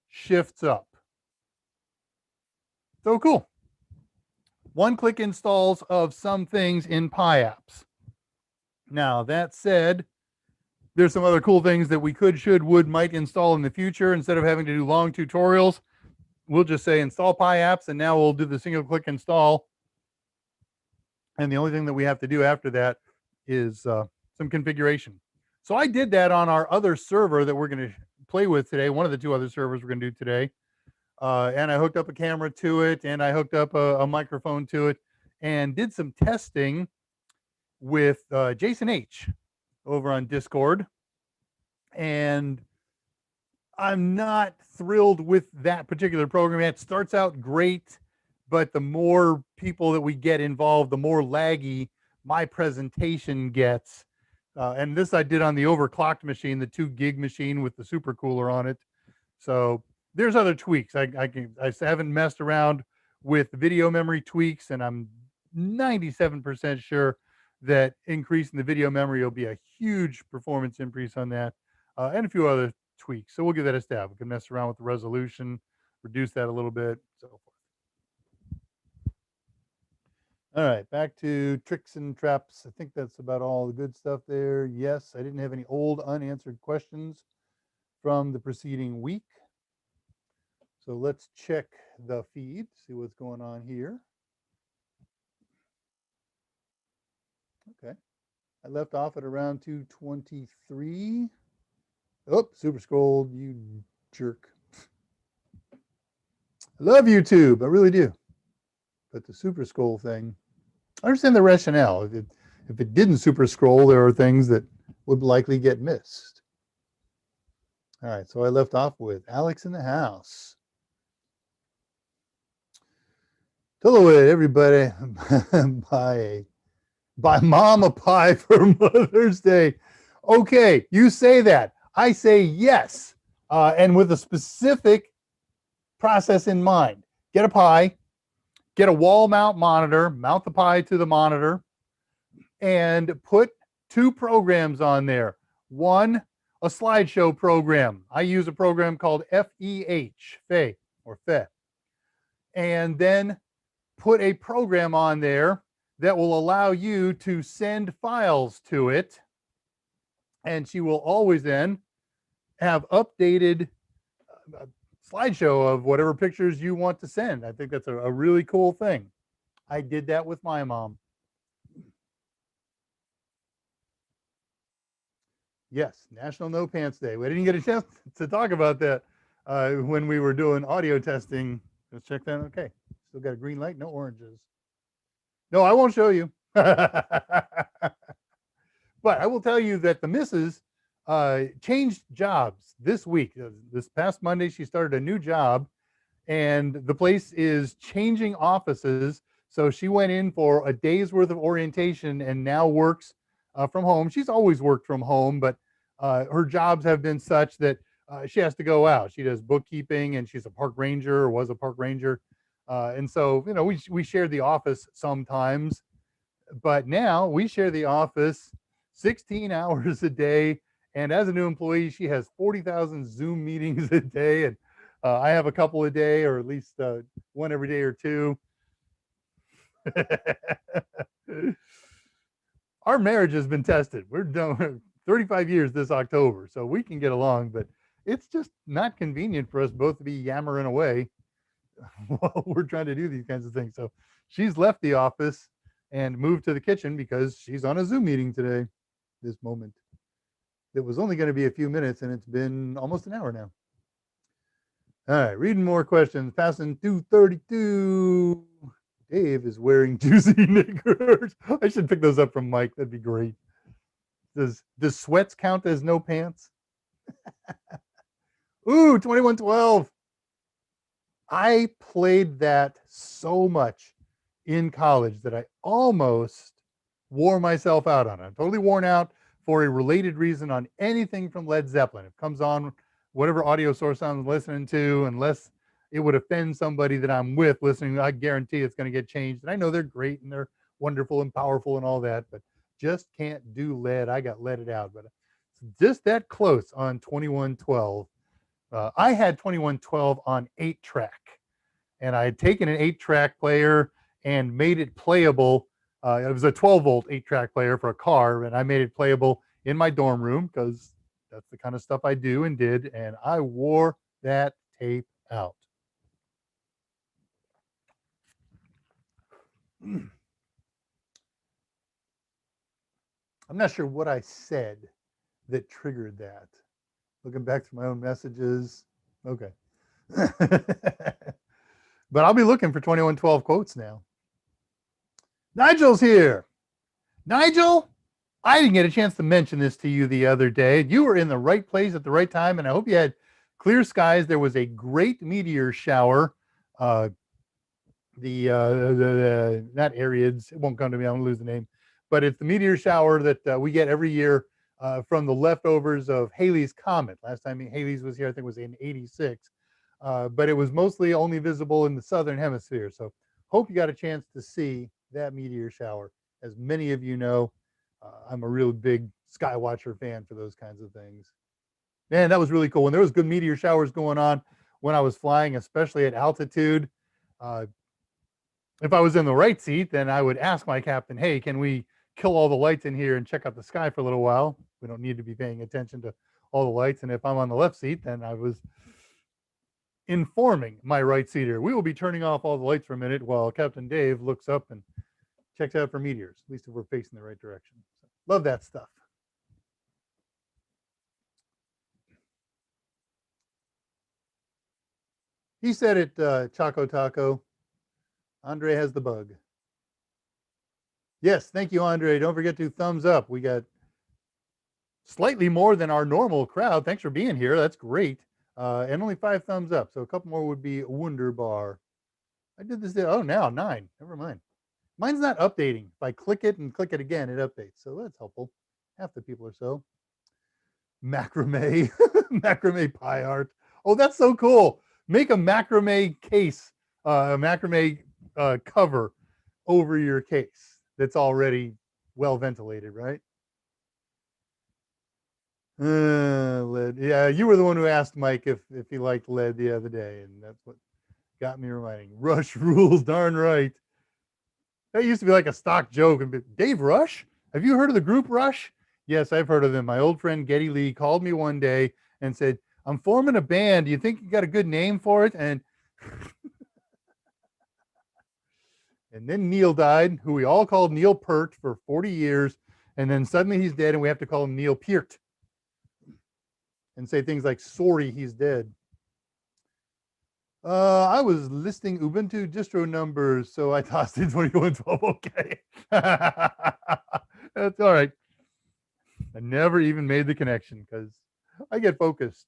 shifts up. So cool. One-click installs of some things in PyApps. Now, that said, there's some other cool things that we could, should, would, might install in the future. Instead of having to do long tutorials, we'll just say install PyApps, and now we'll do the single-click install. And the only thing that we have to do after that is some configuration. So I did that on our other server that we're going to play with today, one of the two other servers we're going to do today. And I hooked up a camera to it, and I hooked up a microphone to it, and did some testing with Jason H. over on Discord. And I'm not thrilled with that particular program. It starts out great, but the more people that we get involved, the more laggy my presentation gets. And this I did on the overclocked machine, the 2 gig machine with the super cooler on it. So there's other tweaks. I haven't messed around with video memory tweaks, and I'm 97% sure that increasing the video memory will be a huge performance increase on that, and a few other tweaks. So we'll give that a stab. We can mess around with the resolution, reduce that a little bit, so forth. All right, back to tricks and traps. I think that's about all the good stuff there. Yes, I didn't have any old unanswered questions from the preceding week. So let's check the feed, see what's going on here. Okay, I left off at around 223. Oh, super scrolled, you jerk. I love YouTube, I really do. But the super scroll thing, I understand the rationale. If it didn't super scroll, there are things that would likely get missed. All right, so I left off with Alex in the house. Tillowit, everybody, buy mom a pie for Mother's Day. Okay, you say that. I say yes, and with a specific process in mind. Get a pie, get a wall mount monitor, mount the pie to the monitor, and put 2 programs on there. One, a slideshow program. I use a program called FEH, or FE. And then put a program on there that will allow you to send files to it. And she will always then have updated slideshow of whatever pictures you want to send. I think that's a really cool thing. I did that with my mom. Yes, National No Pants Day. We didn't get a chance to talk about that when we were doing audio testing. Let's check that. Okay, still got a green light, no oranges. No, I won't show you. But I will tell you that the missus changed jobs this week. This past Monday, she started a new job, and the place is changing offices. So she went in for a day's worth of orientation and now works from home. She's always worked from home, but her jobs have been such that she has to go out. She does bookkeeping, and she's a park ranger, or was a park ranger. And so, you know, we share the office sometimes, but now we share the office 16 hours a day. And as a new employee, she has 40,000 Zoom meetings a day. And I have a couple a day, or at least one every day or two. Our marriage has been tested. We're done 35 years this October, so we can get along, but it's just not convenient for us both to be yammering away while we're trying to do these kinds of things. So she's left the office and moved to the kitchen because she's on a Zoom meeting today, this moment. It was only going to be a few minutes, and it's been almost an hour now. All right, reading more questions. Passing 232. Dave is wearing juicy knickers. I should pick those up from Mike. That'd be great. Does sweats count as no pants? Ooh, 2112. I played that so much in college that I almost wore myself out on it. I'm totally worn out for a related reason on anything from Led Zeppelin. It comes on whatever audio source I'm listening to, unless it would offend somebody that I'm with listening. I guarantee it's going to get changed. And I know they're great and they're wonderful and powerful and all that, but just can't do lead. I got leaded out, but it's just that close on 2112. I had 2112 on 8-track, and I had taken an 8-track player and made it playable. It was a 12-volt 8-track player for a car, and I made it playable in my dorm room because that's the kind of stuff I do and did, and I wore that tape out. I'm not sure what I said that triggered that. Looking back through my own messages. Okay. But I'll be looking for 2112 quotes now. Nigel's here. Nigel, I didn't get a chance to mention this to you the other day. You were in the right place at the right time, and I hope you had clear skies. There was a great meteor shower. Not Ariads, it won't come to me, I'm gonna lose the name, but it's the meteor shower that we get every year from the leftovers of Halley's Comet. Last time Halley's was here, I think it was in '86, but it was mostly only visible in the southern hemisphere. So hope you got a chance to see that meteor shower. As many of you know, I'm a real big Skywatcher fan for those kinds of things. Man, that was really cool. When there was good meteor showers going on when I was flying, especially at altitude, uh, if I was in the right seat, then I would ask my captain, hey, can we kill all the lights in here and check out the sky for a little while? We don't need to be paying attention to all the lights. And if I'm on the left seat, then I was informing my right seater, we will be turning off all the lights for a minute while Captain Dave looks up and checks out for meteors, at least if we're facing the right direction. So, love that stuff. He said it, Choco Taco. Andre has the bug. Yes, thank you, Andre. Don't forget to thumbs up. We got slightly more than our normal crowd. Thanks for being here. That's great. And only 5 thumbs up. So a couple more would be wunderbar. I did this. Oh, now 9. Never mind. Mine's not updating. If I click it and click it again, it updates. So that's helpful. Half the people or so. Macrame, macrame pie art. Oh, that's so cool. Make a macrame case, a macrame cover over your case that's already well ventilated, right? Lead. Yeah, you were the one who asked Mike if he liked lead the other day, and that's what got me reminding. Rush rules, darn right. That used to be like a stock joke. And Dave Rush? Have you heard of the group Rush? Yes, I've heard of them. My old friend Getty Lee called me one day and said, I'm forming a band. Do you think you got a good name for it? And then Neil died, who we all called Neil Peart for 40 years. And then suddenly he's dead, and we have to call him Neil Peart and say things like, sorry, he's dead. I was listing Ubuntu distro numbers, so I tossed in 2112. Okay. That's all right. I never even made the connection because I get focused.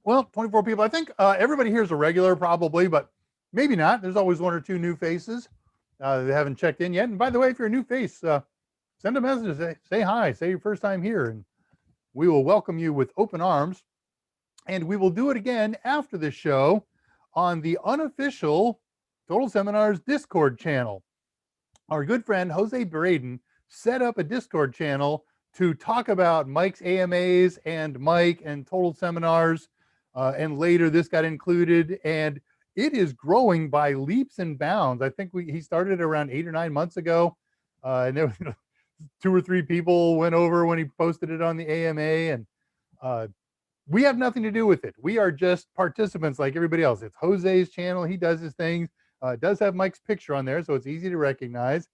Well, 24 people. I think everybody here is a regular probably, but maybe not. There's always 1 or 2 new faces that haven't checked in yet. And by the way, if you're a new face, send a message, say hi, say your first time here, and we will welcome you with open arms. And we will do it again after the show on the unofficial Total Seminars Discord channel. Our good friend Jose Braden set up a Discord channel to talk about Mike's AMAs and Mike and Total Seminars. And later this got included, and it is growing by leaps and bounds. I think he started around 8 or 9 months ago. And there was 2 or 3 people went over when he posted it on the AMA, and we have nothing to do with it. We are just participants like everybody else. It's Jose's channel. He does his things. It does have Mike's picture on there, so it's easy to recognize.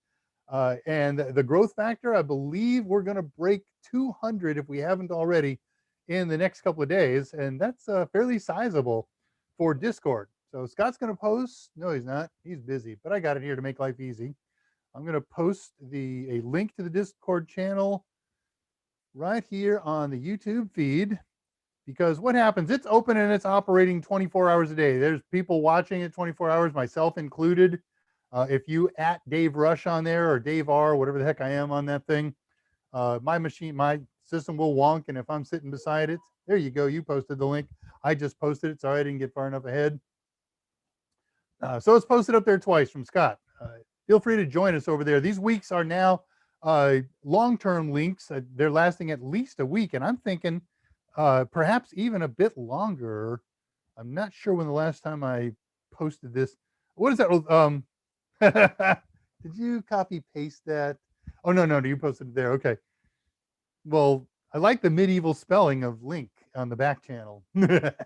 And the growth factor, I believe we're going to break 200 if we haven't already in the next couple of days. And that's fairly sizable for Discord. So Scott's going to post. No, he's not. He's busy, but I got it here to make life easy. I'm going to post a link to the Discord channel right here on the YouTube feed. Because what happens, it's open and it's operating 24 hours a day. There's people watching it 24 hours, myself included. If you at Dave Rush on there or Dave R, whatever the heck I am on that thing, my system will wonk. And if I'm sitting beside it, there you go. You posted the link. I just posted it. Sorry, I didn't get far enough ahead. So it's posted up there twice from Scott. Feel free to join us over there. These weeks are now long-term links. They're lasting at least a week. And I'm thinking, perhaps even a bit longer. I'm not sure when the last time I posted this. What is that? Did you copy paste that? Oh, no, you posted it there. Okay. Well, I like the medieval spelling of link on the back channel. But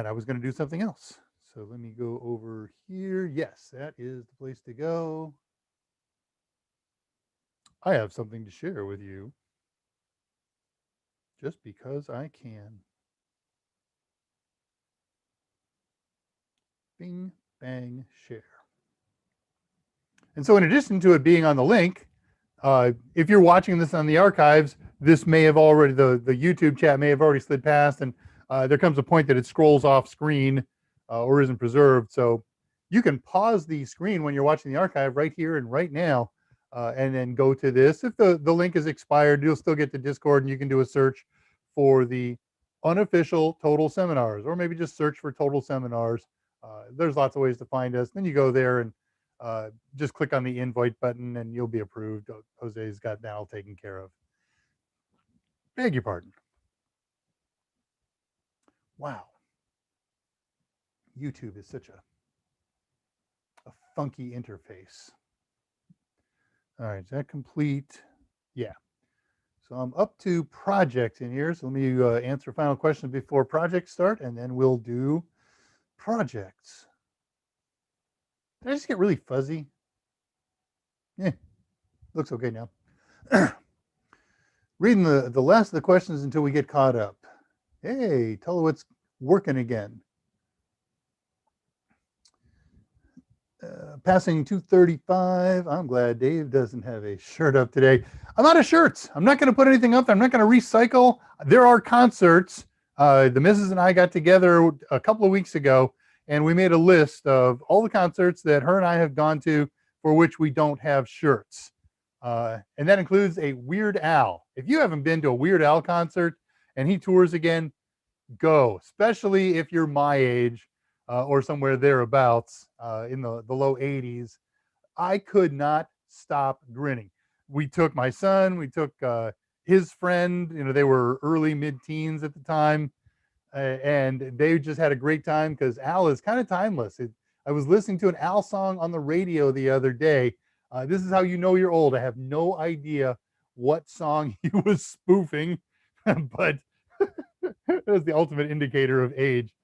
I was going to do something else. So let me go over here. Yes, that is the place to go. I have something to share with you. Just because I can. Bing, bang, share. And so in addition to it being on the link, If you're watching this on the archives, this may have already, the YouTube chat may have already slid past, and there comes a point that it scrolls off screen or isn't preserved. So you can pause the screen when you're watching the archive right here and right now, and then go to this. If the link is expired, you'll still get to Discord, and you can do a search for the unofficial Total Seminars, or maybe just search for Total Seminars. There's lots of ways to find us. Then you go there and just click on the invite button and you'll be approved. Jose's got that all taken care of. Beg your pardon. Wow. YouTube is such a funky interface. All right, is that complete? Yeah. So I'm up to projects in here. So let me answer final questions before projects start, and then we'll do projects. Did I just get really fuzzy? Yeah, looks okay now. Reading the last of the questions until we get caught up. Hey, Tulowit's working again. Passing 235. I'm glad Dave doesn't have a shirt up today. I'm out of shirts. I'm not going to put anything up there. I'm not going to recycle. There are concerts. The missus and I got together a couple of weeks ago, and we made a list of all the concerts that her and I have gone to for which we don't have shirts. And that includes a Weird Al. If you haven't been to a Weird Al concert and he tours again, go, especially if you're my age or somewhere thereabouts in the low 80s. I could not stop grinning. We took my son, we took his friend, they were early mid-teens at the time, and they just had a great time because Al is kind of timeless. I was listening to an Al song on the radio the other day. This is how you know you're old. I have no idea what song he was spoofing, but it was the ultimate indicator of age.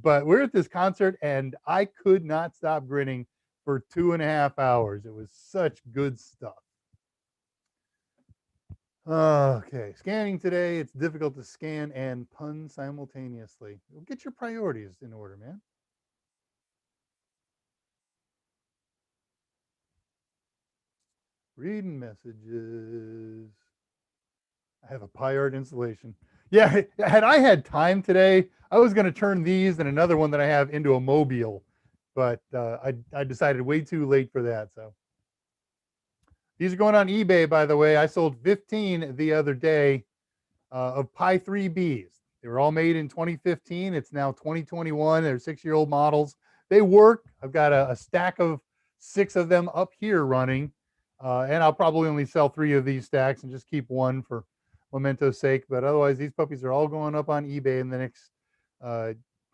But we're at this concert, and I could not stop grinning for 2.5 hours. It was such good stuff. Okay, scanning today. It's difficult to scan and pun simultaneously. Get your priorities in order, man. Reading messages. I have a PyArt installation. Yeah, had I had time today, I was going to turn these and another one that I have into a mobile, but I decided way too late for that. So these are going on eBay, by the way. I sold 15 the other day of Pi 3Bs. They were all made in 2015. It's now 2021. They're 6-year-old models. They work. I've got a stack of 6 of them up here running, and I'll probably only sell 3 of these stacks and just keep one for memento's sake. But otherwise, these puppies are all going up on eBay in the next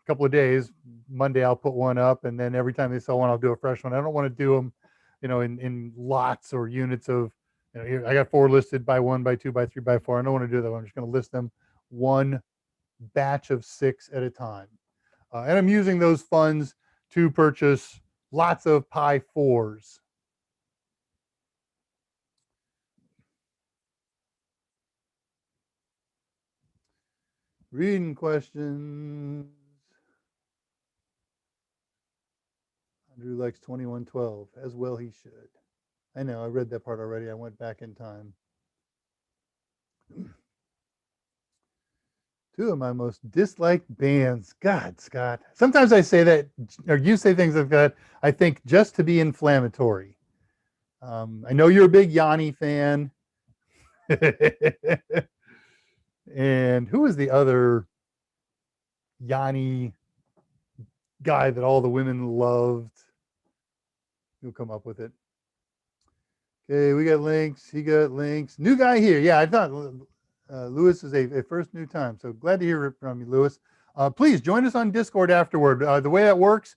couple of days. Monday, I'll put one up, and then every time they sell one, I'll do a fresh one. I don't want to do them, in lots or units of, I got 4 listed by 1, by 2, by 3, by 4. I don't want to do that. I'm just going to list them one batch of 6 at a time. And I'm using those funds to purchase lots of Pi 4s. Reading questions. Andrew likes 2112. As well he should. I know, I read that part already. I went back in time. 2 of my most disliked bands. God, Scott. Sometimes I say that, or you say things like that, I think just to be inflammatory. I know you're a big Yanni fan. And who was the other Yanni guy that all the women loved? You'll come up with it. Okay, we got links. He got links. New guy here. Yeah, I thought Lewis is a first new time. So glad to hear from you, Lewis. Please join us on Discord afterward. The way that works,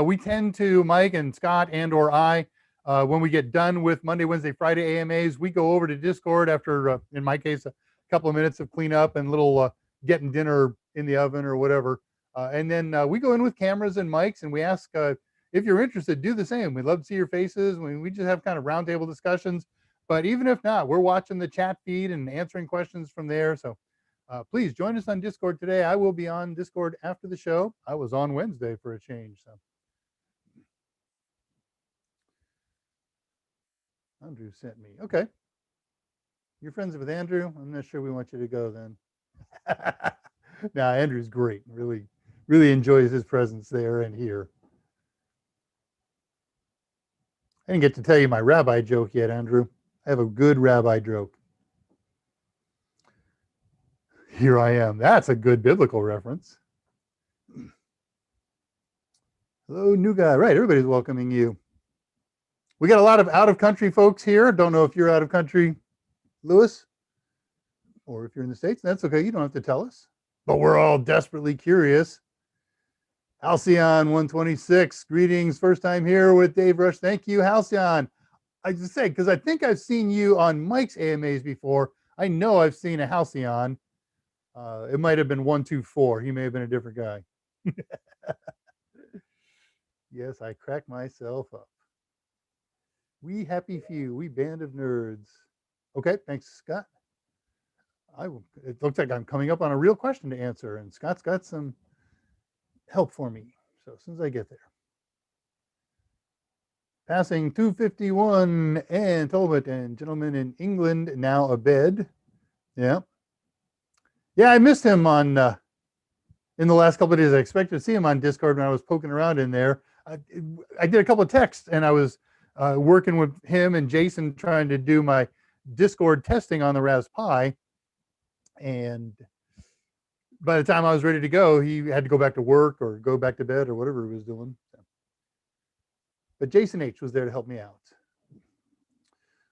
we tend to, Mike and Scott and or I, when we get done with Monday, Wednesday, Friday AMAs, we go over to Discord after, in my case, a couple of minutes of cleanup and little getting dinner in the oven or whatever. And then we go in with cameras and mics, and we ask, if you're interested, do the same. We'd love to see your faces. We just have kind of roundtable discussions. But even if not, we're watching the chat feed and answering questions from there. So please join us on Discord today. I will be on Discord after the show. I was on Wednesday for a change. So Andrew sent me. Okay. You're friends with Andrew? I'm not sure we want you to go then. Nah, Andrew's great. Really enjoys his presence there and here. I didn't get to tell you my rabbi joke yet, Andrew. I have a good rabbi joke. Here I am. That's a good biblical reference. Hello, new guy. Right, everybody's welcoming you. We got a lot of out-of-country folks here. Don't know if you're out of country, Lewis, or if you're in the States. That's okay. You don't have to tell us. But we're all desperately curious. Halcyon 126, greetings. First time here with Dave Rush. Thank you, Halcyon. I just say, because I think I've seen you on Mike's AMAs before. I know I've seen a Halcyon. It might have been 124. He may have been a different guy. Yes, I crack myself up. We happy few, we band of nerds. Okay, thanks, Scott. It looks like I'm coming up on a real question to answer, and Scott's got some help for me. So as soon as I get there. Passing 251 and Talbot and gentlemen in England now abed. Yeah. Yeah, I missed him on in the last couple of days. I expected to see him on Discord when I was poking around in there. I did a couple of texts and I was working with him and Jason trying to do my Discord testing on the Raspberry Pi. And by the time I was ready to go, he had to go back to work or go back to bed or whatever he was doing. But Jason H was there to help me out.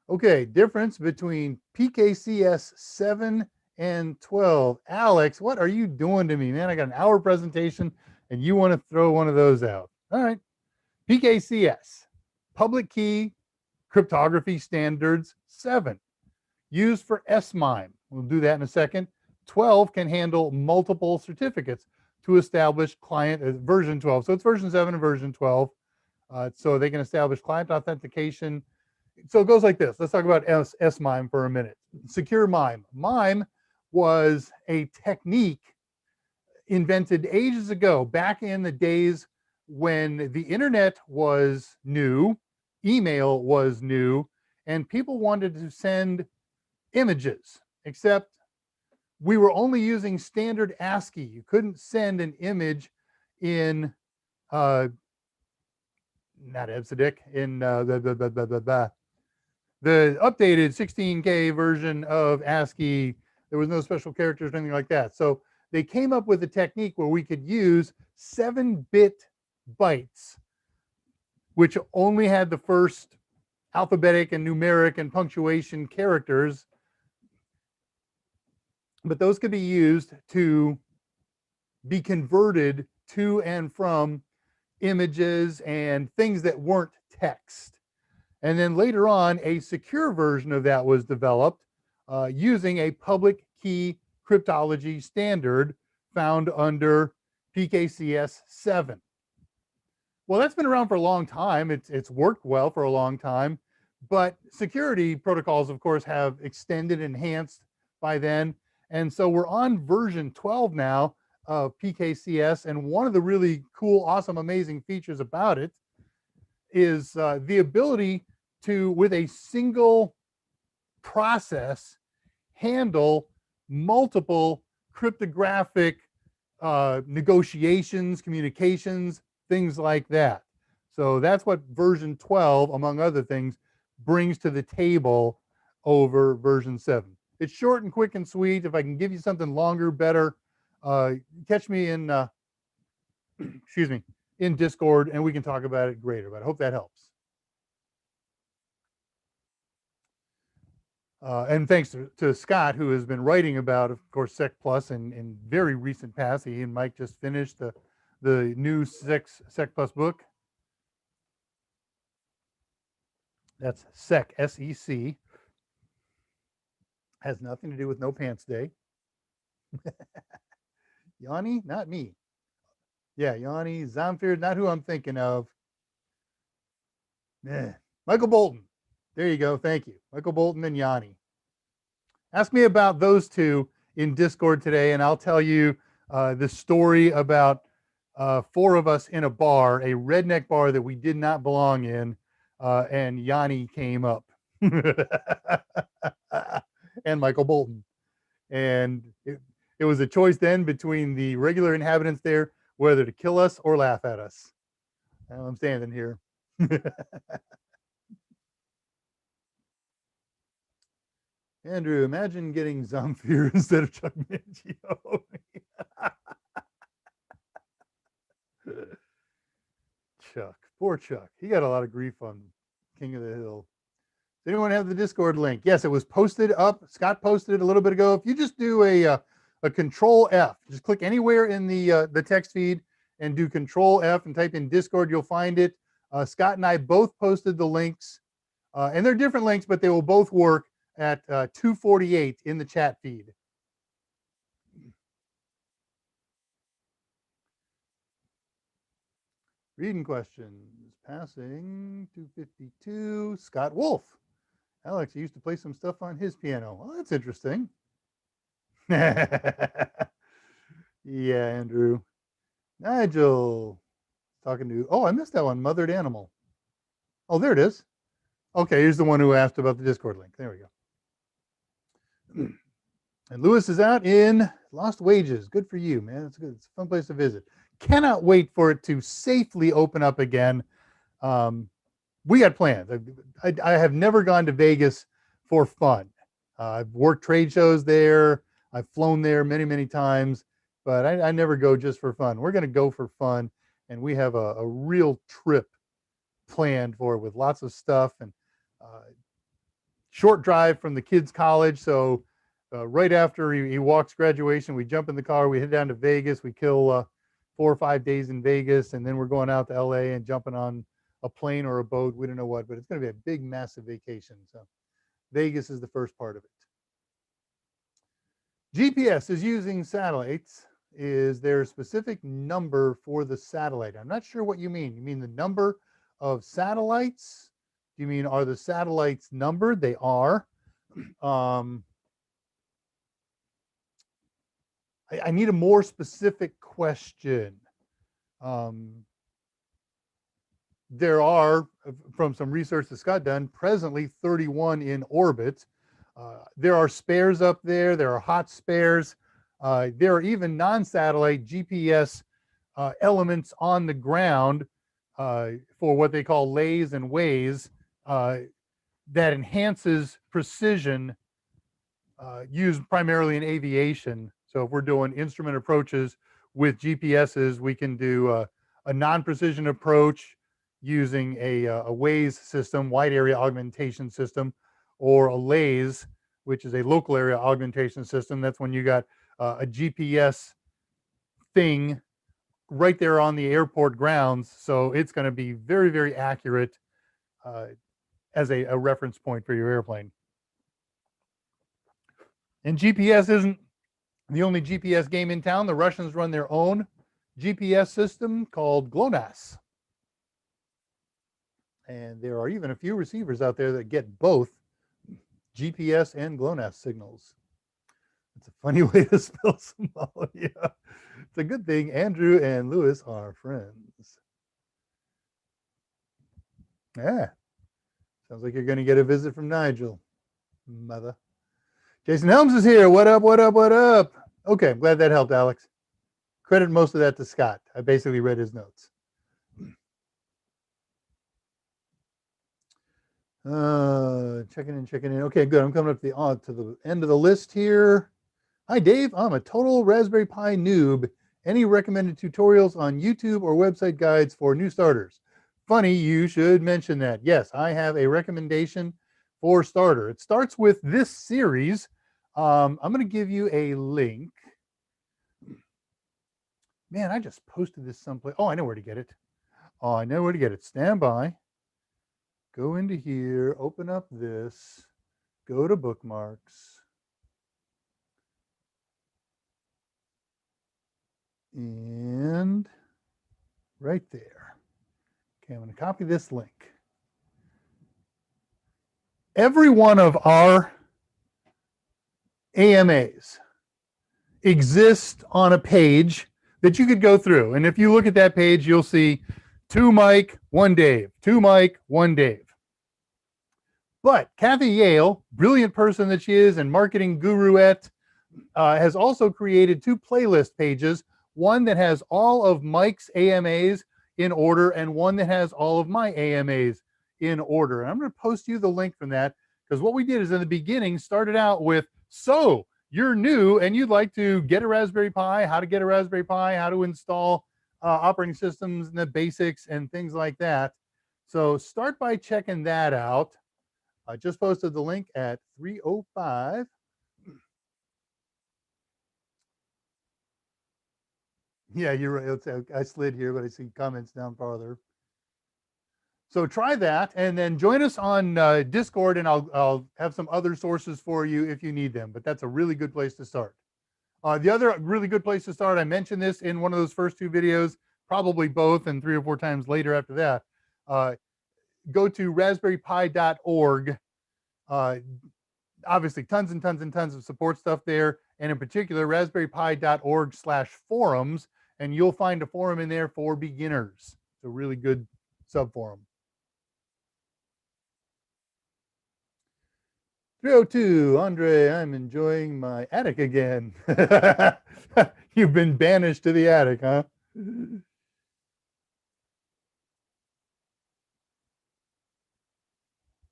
Okay, difference between PKCS 7 and 12. Alex, what are you doing to me, man? I got an hour presentation and you want to throw one of those out. All right. PKCS, Public Key Cryptography Standards 7, used for SMIME. We'll do that in a second. 12 can handle multiple certificates to establish client version 12. So it's version 7 and version 12. So they can establish client authentication. So it goes like this. Let's talk about SMIME for a minute. Secure MIME. MIME was a technique invented ages ago, back in the days when the internet was new, email was new, and people wanted to send images, except we were only using standard ASCII. You couldn't send an image in not EBCDIC, in the updated 16K version of ASCII. There was no special characters or anything like that. So they came up with a technique where we could use 7-bit bytes, which only had the first alphabetic and numeric and punctuation characters. But those could be used to be converted to and from images and things that weren't text. And then later on, a secure version of that was developed using a public key cryptology standard found under PKCS 7. Well, that's been around for a long time. It's worked well for a long time, but security protocols, of course, have extended, enhanced by then. And so we're on version 12 now of PKCS. And one of the really cool, awesome, amazing features about it is the ability to, with a single process, handle multiple cryptographic negotiations, communications, things like that. So that's what version 12, among other things, brings to the table over version 7. It's short and quick and sweet. If I can give you something longer, better, catch me in, excuse me, in Discord, and we can talk about it greater. But I hope that helps. And thanks to Scott, who has been writing about, of course, Sec Plus in very recent past. He and Mike just finished the new Sec Plus book. That's Sec, S-E-C. Has nothing to do with No Pants Day. Yanni, not me. Yeah, Yanni, Zamfir, not who I'm thinking of. Michael Bolton. There you go. Thank you. Michael Bolton and Yanni. Ask me about those two in Discord today, and I'll tell you the story about 4 of us in a bar, a redneck bar that we did not belong in, and Yanni came up. and Michael Bolton. And it was a choice then between the regular inhabitants there, whether to kill us or laugh at us. And I'm standing here. Andrew, imagine getting Zamfir instead of Chuck Mangio. Chuck, poor Chuck. He got a lot of grief on King of the Hill. Does anyone have the Discord link? Yes, it was posted up. Scott posted it a little bit ago. If you just do a Control F, just click anywhere in the text feed and do Control F and type in Discord, you'll find it. Scott and I both posted the links, and they're different links, but they will both work at 2:48 in the chat feed. Reading questions. Passing 252. Scott Wolf. Alex, he used to play some stuff on his piano. Well, that's interesting. Yeah, Andrew. Nigel. Talking to, oh, I missed that one. Mothered Animal. Oh, there it is. Okay, here's the one who asked about the Discord link. There we go. And Lewis is out in Lost Wages. Good for you, man. It's good. It's a fun place to visit. Cannot wait for it to safely open up again. We got plans. I have never gone to Vegas for fun. I've worked trade shows there. I've flown there many, many times, but I never go just for fun. We're going to go for fun, and we have a real trip planned for it with lots of stuff and short drive from the kids' college. So right after he walks graduation, we jump in the car, we head down to Vegas, we kill 4 or 5 days in Vegas, and then we're going out to LA and jumping on a plane or a boat. We don't know what, but it's going to be a big, massive vacation. So Vegas is the first part of it. GPS is using satellites. Is there a specific number for the satellite? I'm not sure what you mean. You mean the number of satellites? Do you mean, are the satellites numbered? They are. I need a more specific question. There are, from some research that Scott done, presently 31 in orbit. There are spares up there. There are hot spares. There are even non-satellite GPS elements on the ground for what they call lays and ways that enhances precision used primarily in aviation. So if we're doing instrument approaches with GPSs, we can do a non-precision approach using a WAYS system, wide area augmentation system, or a LAYS, which is a local area augmentation system. That's when you got a GPS thing right there on the airport grounds. So it's going to be very, very accurate as a reference point for your airplane. And GPS isn't the only GPS game in town. The Russians run their own GPS system called GLONASS. And there are even a few receivers out there that get both GPS and GLONASS signals. It's a funny way to spell Somalia. It's a good thing Andrew and Lewis are friends. Yeah. Sounds like you're going to get a visit from Nigel, mother. Jason Helms is here. What up, what up, what up? Okay, I'm glad that helped, Alex. Credit most of that to Scott. I basically read his notes. Checking in. Okay, good. I'm coming up to the end of the list here. Hi, Dave. I'm a total Raspberry Pi noob. Any recommended tutorials on YouTube or website guides for new starters? Funny, you should mention that. Yes, I have a recommendation for starter. It starts with this series. I'm going to give you a link. Man, I just posted this someplace. Oh, I know where to get it. Stand by. Go into here, open up this, go to bookmarks. And right there. Okay, I'm going to copy this link. Every one of our AMAs exists on a page that you could go through. And if you look at that page, you'll see 2 Mike, 1 Dave, 2 Mike, 1 Dave. But Kathy Yale, brilliant person that she is and marketing guruette, has also created 2 playlist pages, one that has all of Mike's AMAs in order and one that has all of my AMAs in order. And I'm going to post you the link from that, because what we did is in the beginning started out with, so you're new and you'd like to get a Raspberry Pi, how to get a Raspberry Pi, how to install operating systems and the basics and things like that. So start by checking that out. I just posted the link at 3:05. Yeah, you're right. I slid here, but I see comments down farther. So try that, and then join us on Discord, and I'll have some other sources for you if you need them. But that's a really good place to start. The other really good place to start, I mentioned this in one of those first 2 videos, probably both, and 3 or 4 times later after that. Go to raspberrypi.org. Obviously, tons and tons and tons of support stuff there, and in particular, raspberrypi.org/forums, and you'll find a forum in there for beginners. It's a really good subforum. 302, Andre, I'm enjoying my attic again. You've been banished to the attic, huh?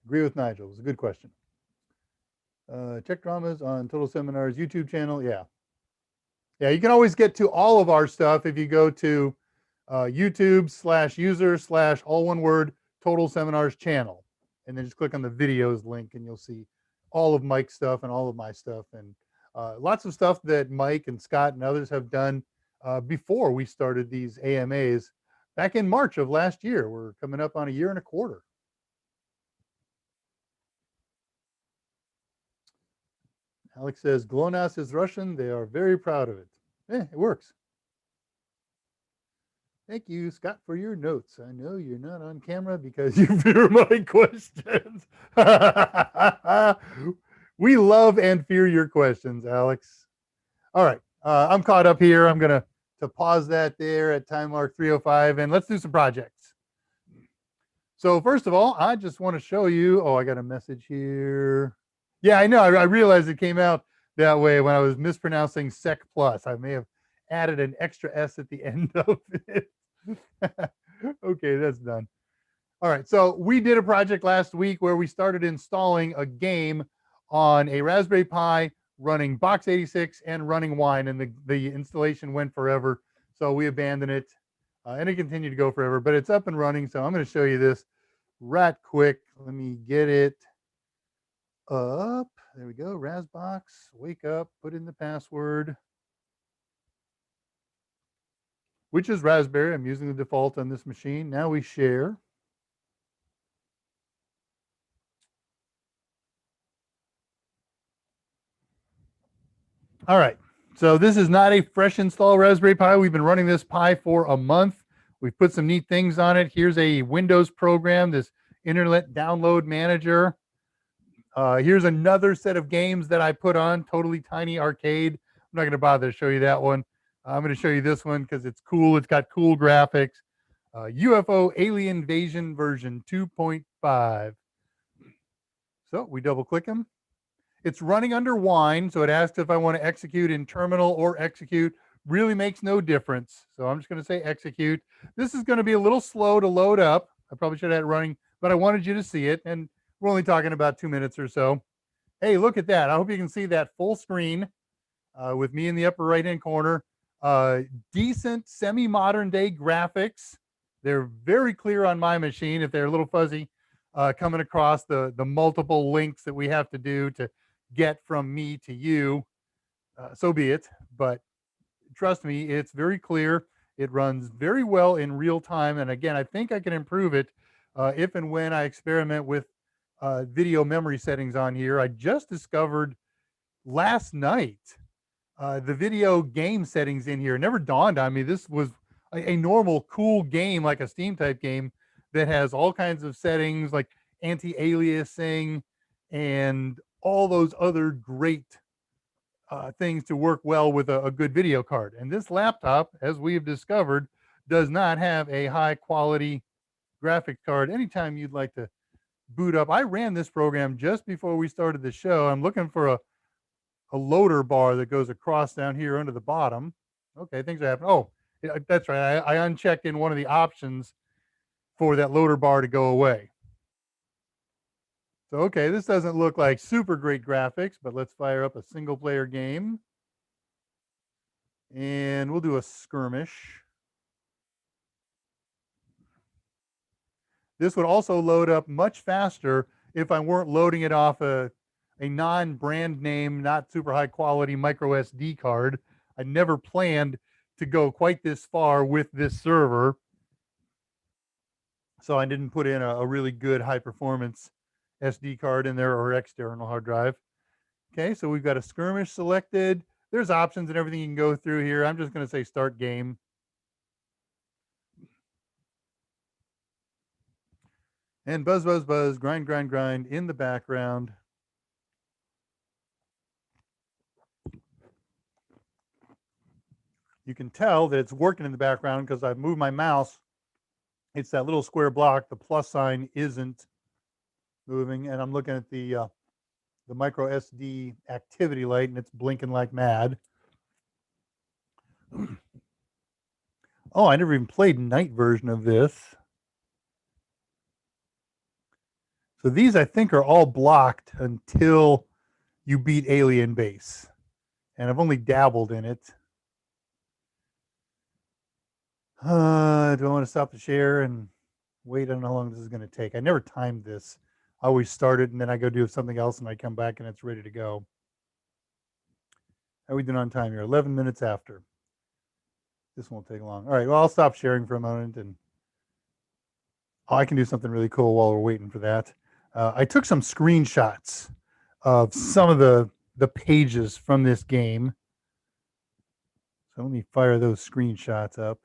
Agree with Nigel. It was a good question. Check dramas on Total Seminars YouTube channel. Yeah. Yeah, you can always get to all of our stuff if you go to YouTube/user/ all one word Total Seminars channel. And then just click on the videos link and you'll see all of Mike's stuff and all of my stuff. And lots of stuff that Mike and Scott and others have done before we started these AMAs back in March of last year. We're coming up on 1.25 years. Alex says, GLONASS is Russian. They are very proud of it. It works. Thank you, Scott, for your notes. I know you're not on camera because you fear my questions. We love and fear your questions, Alex. All right, I'm caught up here. I'm going to pause that there at time mark 3:05, and let's do some projects. So first of all, I just want to show you, oh, I got a message here. Yeah, I know. I realized it came out that way when I was mispronouncing sec plus. I may have added an extra S at the end of it. Okay, that's done. All right, so we did a project last week where we started installing a game on a Raspberry Pi running Box 86 and running Wine, and the installation went forever, so we abandoned it, and it continued to go forever, but it's up and running, so I'm going to show you this right quick. Let me get it up. There we go. Rasbox, wake up, put in the password, which is Raspberry. I'm using the default on this machine. Now we share. All right. So this is not a fresh install Raspberry Pi. We've been running this Pi for a month. We've put some neat things on it. Here's a Windows program, this Internet Download Manager. Here's another set of games that I put on, Totally Tiny Arcade. I'm not going to bother to show you that one. I'm going to show you this one because it's cool. It's got cool graphics. UFO Alien Invasion version 2.5. So we double click them. It's running under Wine, so it asks if I want to execute in terminal or execute. Really makes no difference. So I'm just going to say execute. This is going to be a little slow to load up. I probably should have had it running, but I wanted you to see it. And we're only talking about 2 minutes or so. Hey, look at that. I hope you can see that full screen with me in the upper right-hand corner. Decent semi-modern day graphics. They're very clear on my machine. If they're a little fuzzy, coming across the multiple links that we have to do to get from me to you, so be it. But trust me, it's very clear. It runs very well in real time. And again, I think I can improve it if and when I experiment with video memory settings on here. I just discovered last night the video game settings in here. It never dawned on me this was a normal cool game, like a Steam type game that has all kinds of settings like anti-aliasing and all those other great things to work well with a good video card. And this laptop, as we have discovered, does not have a high quality graphics card. Anytime you'd like to boot up. I ran this program just before we started the show. I'm looking for a loader bar that goes across down here under the bottom. Okay, things are happening. Oh, yeah, that's right. I unchecked in one of the options for that loader bar to go away. So, okay, this doesn't look like super great graphics, but let's fire up a single player game. And we'll do a skirmish. This would also load up much faster if I weren't loading it off a non-brand name, not super high quality micro SD card. I never planned to go quite this far with this server. So I didn't put in a really good high performance SD card in there or external hard drive. Okay, so we've got a skirmish selected. There's options and everything you can go through here. I'm just going to say start game. And buzz, buzz, buzz, grind, grind, grind in the background. You can tell that it's working in the background because I've moved my mouse. It's that little square block. The plus sign isn't moving, and I'm looking at the micro SD activity light, and it's blinking like mad. Oh, I never even played night version of this. So these, I think, are all blocked until you beat Alien Base. And I've only dabbled in it. Do I want to stop the share and wait? I don't know how long this is going to take. I never timed this. I always start it, and then I go do something else, and I come back, and it's ready to go. How are we doing on time here? 11 minutes after. This won't take long. All right, well, I'll stop sharing for a moment, and I can do something really cool while we're waiting for that. I took some screenshots of some of the pages from this game. So let me fire those screenshots up.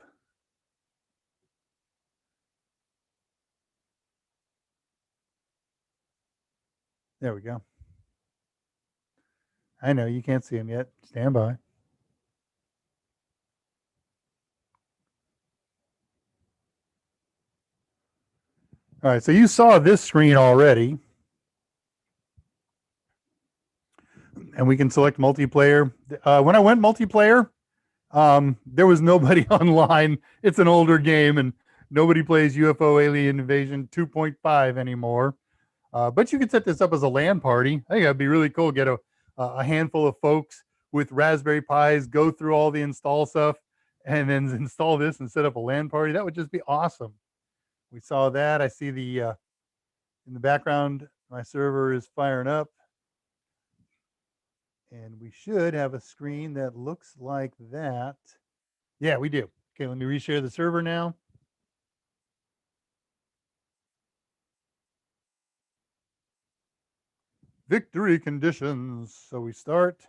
There we go. I know you can't see them yet. Stand by. All right, so you saw this screen already. And we can select multiplayer. When I went multiplayer, there was nobody online. It's an older game, and nobody plays UFO Alien Invasion 2.5 anymore. But you could set this up as a LAN party. I think that'd be really cool. Get a handful of folks with Raspberry Pis, go through all the install stuff, and then install this and set up a LAN party. That would just be awesome. We saw that. I see the in the background, my server is firing up. And we should have a screen that looks like that. Yeah, we do. Okay, let me reshare the server now. Victory conditions. So we start.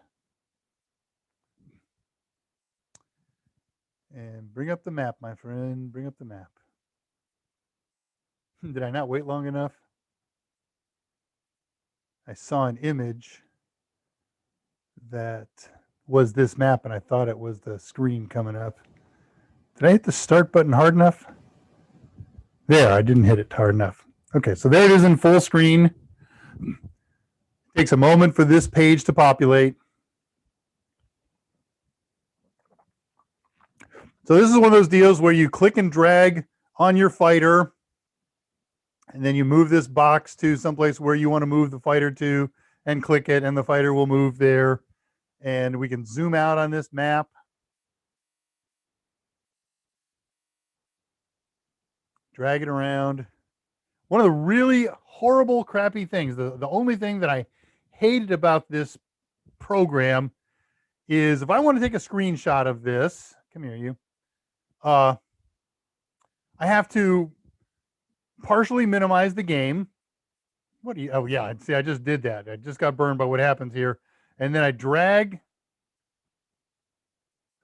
And bring up the map, my friend. Bring up the map. Did I not wait long enough? I saw an image that was this map, and I thought it was the screen coming up. Did I hit the start button hard enough? There, I didn't hit it hard enough. Okay, so there it is in full screen. It takes a moment for this page to populate. So this is one of those deals where you click and drag on your fighter, and then you move this box to someplace where you want to move the fighter to, and click it, and the fighter will move there. And we can zoom out on this map. Drag it around. One of the really horrible, crappy things, the only thing that I hated about this program is if I want to take a screenshot of this, come here, you. I have to partially minimize the game. What do you? Oh yeah, see, I just did that. I just got burned by what happens here, and then I drag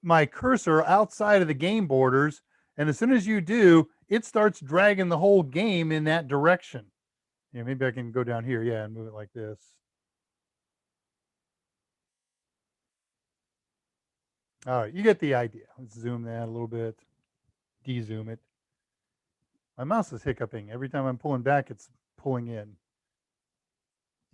my cursor outside of the game borders, and as soon as you do, it starts dragging the whole game in that direction. Yeah, maybe I can go down here, yeah, and move it like this. All right, you get the idea. Let's zoom that a little bit, de-zoom it. My mouse is hiccuping. Every time I'm pulling back, it's pulling in.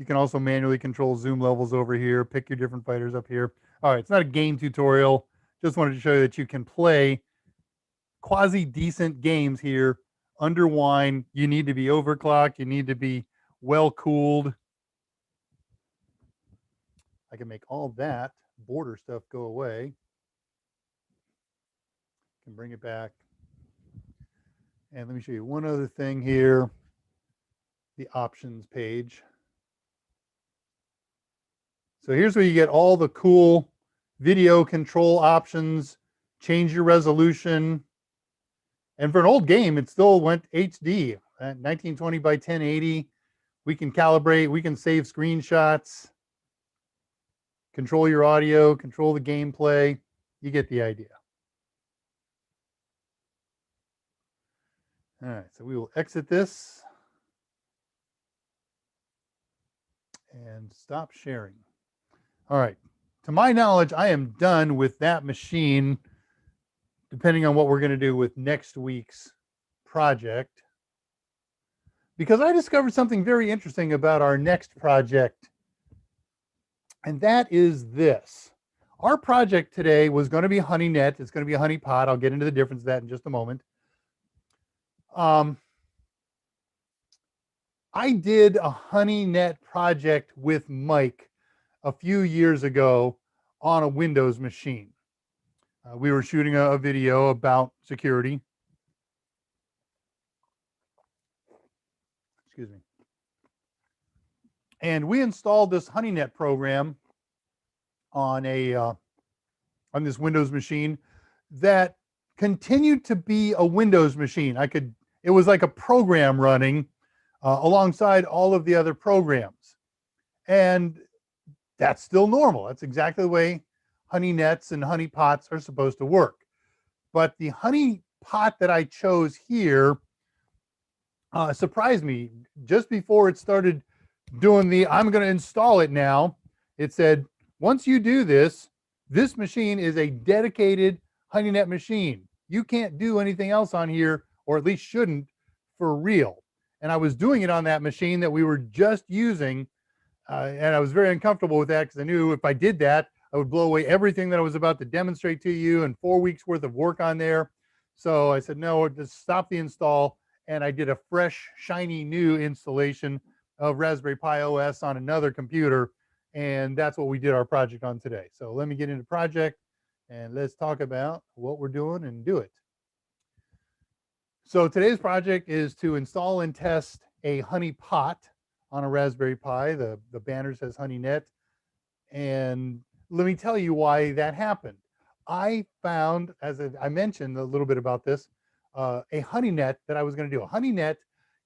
You can also manually control zoom levels over here, pick your different fighters up here. All right, it's not a game tutorial. Just wanted to show you that you can play quasi-decent games here under wine. You need to be overclocked. You need to be well-cooled. I can make all that border stuff go away. Can bring it back. And let me show you one other thing here. The options page. So here's where you get all the cool video control options, change your resolution. And for an old game, it still went HD at 1920 by 1080. We can calibrate, we can save screenshots, control your audio, control the gameplay. You get the idea. All right, so we will exit this and stop sharing. All right, to my knowledge, I am done with that machine, depending on what we're going to do with next week's project. Because I discovered something very interesting about our next project, and that is this. Our project today was going to be Honeynet. It's going to be a honey pot. I'll get into the difference of that in just a moment. I did a Honeynet project with Mike a few years ago on a Windows machine. We were shooting a video about security. Excuse me. And we installed this Honeynet program on this Windows machine that continued to be a Windows machine. It was like a program running alongside all of the other programs. And that's still normal. That's exactly the way Honeynets and honey pots are supposed to work. But the honey pot that I chose here surprised me. Just before it started doing I'm going to install it now, it said, once you do this, this machine is a dedicated Honeynet machine. You can't do anything else on here, or at least shouldn't, for real. And I was doing it on that machine that we were just using, and I was very uncomfortable with that because I knew if I did that, I would blow away everything that I was about to demonstrate to you and 4 weeks worth of work on there. So I said, no, just stop the install. And I did a fresh, shiny new installation of Raspberry Pi OS on another computer. And that's what we did our project on today. So let me get into project and let's talk about what we're doing and do it. So today's project is to install and test a honey pot on a Raspberry Pi. The banner says Honeynet. And let me tell you why that happened. I found, as I mentioned a little bit about this, a Honeynet that I was going to do. A Honeynet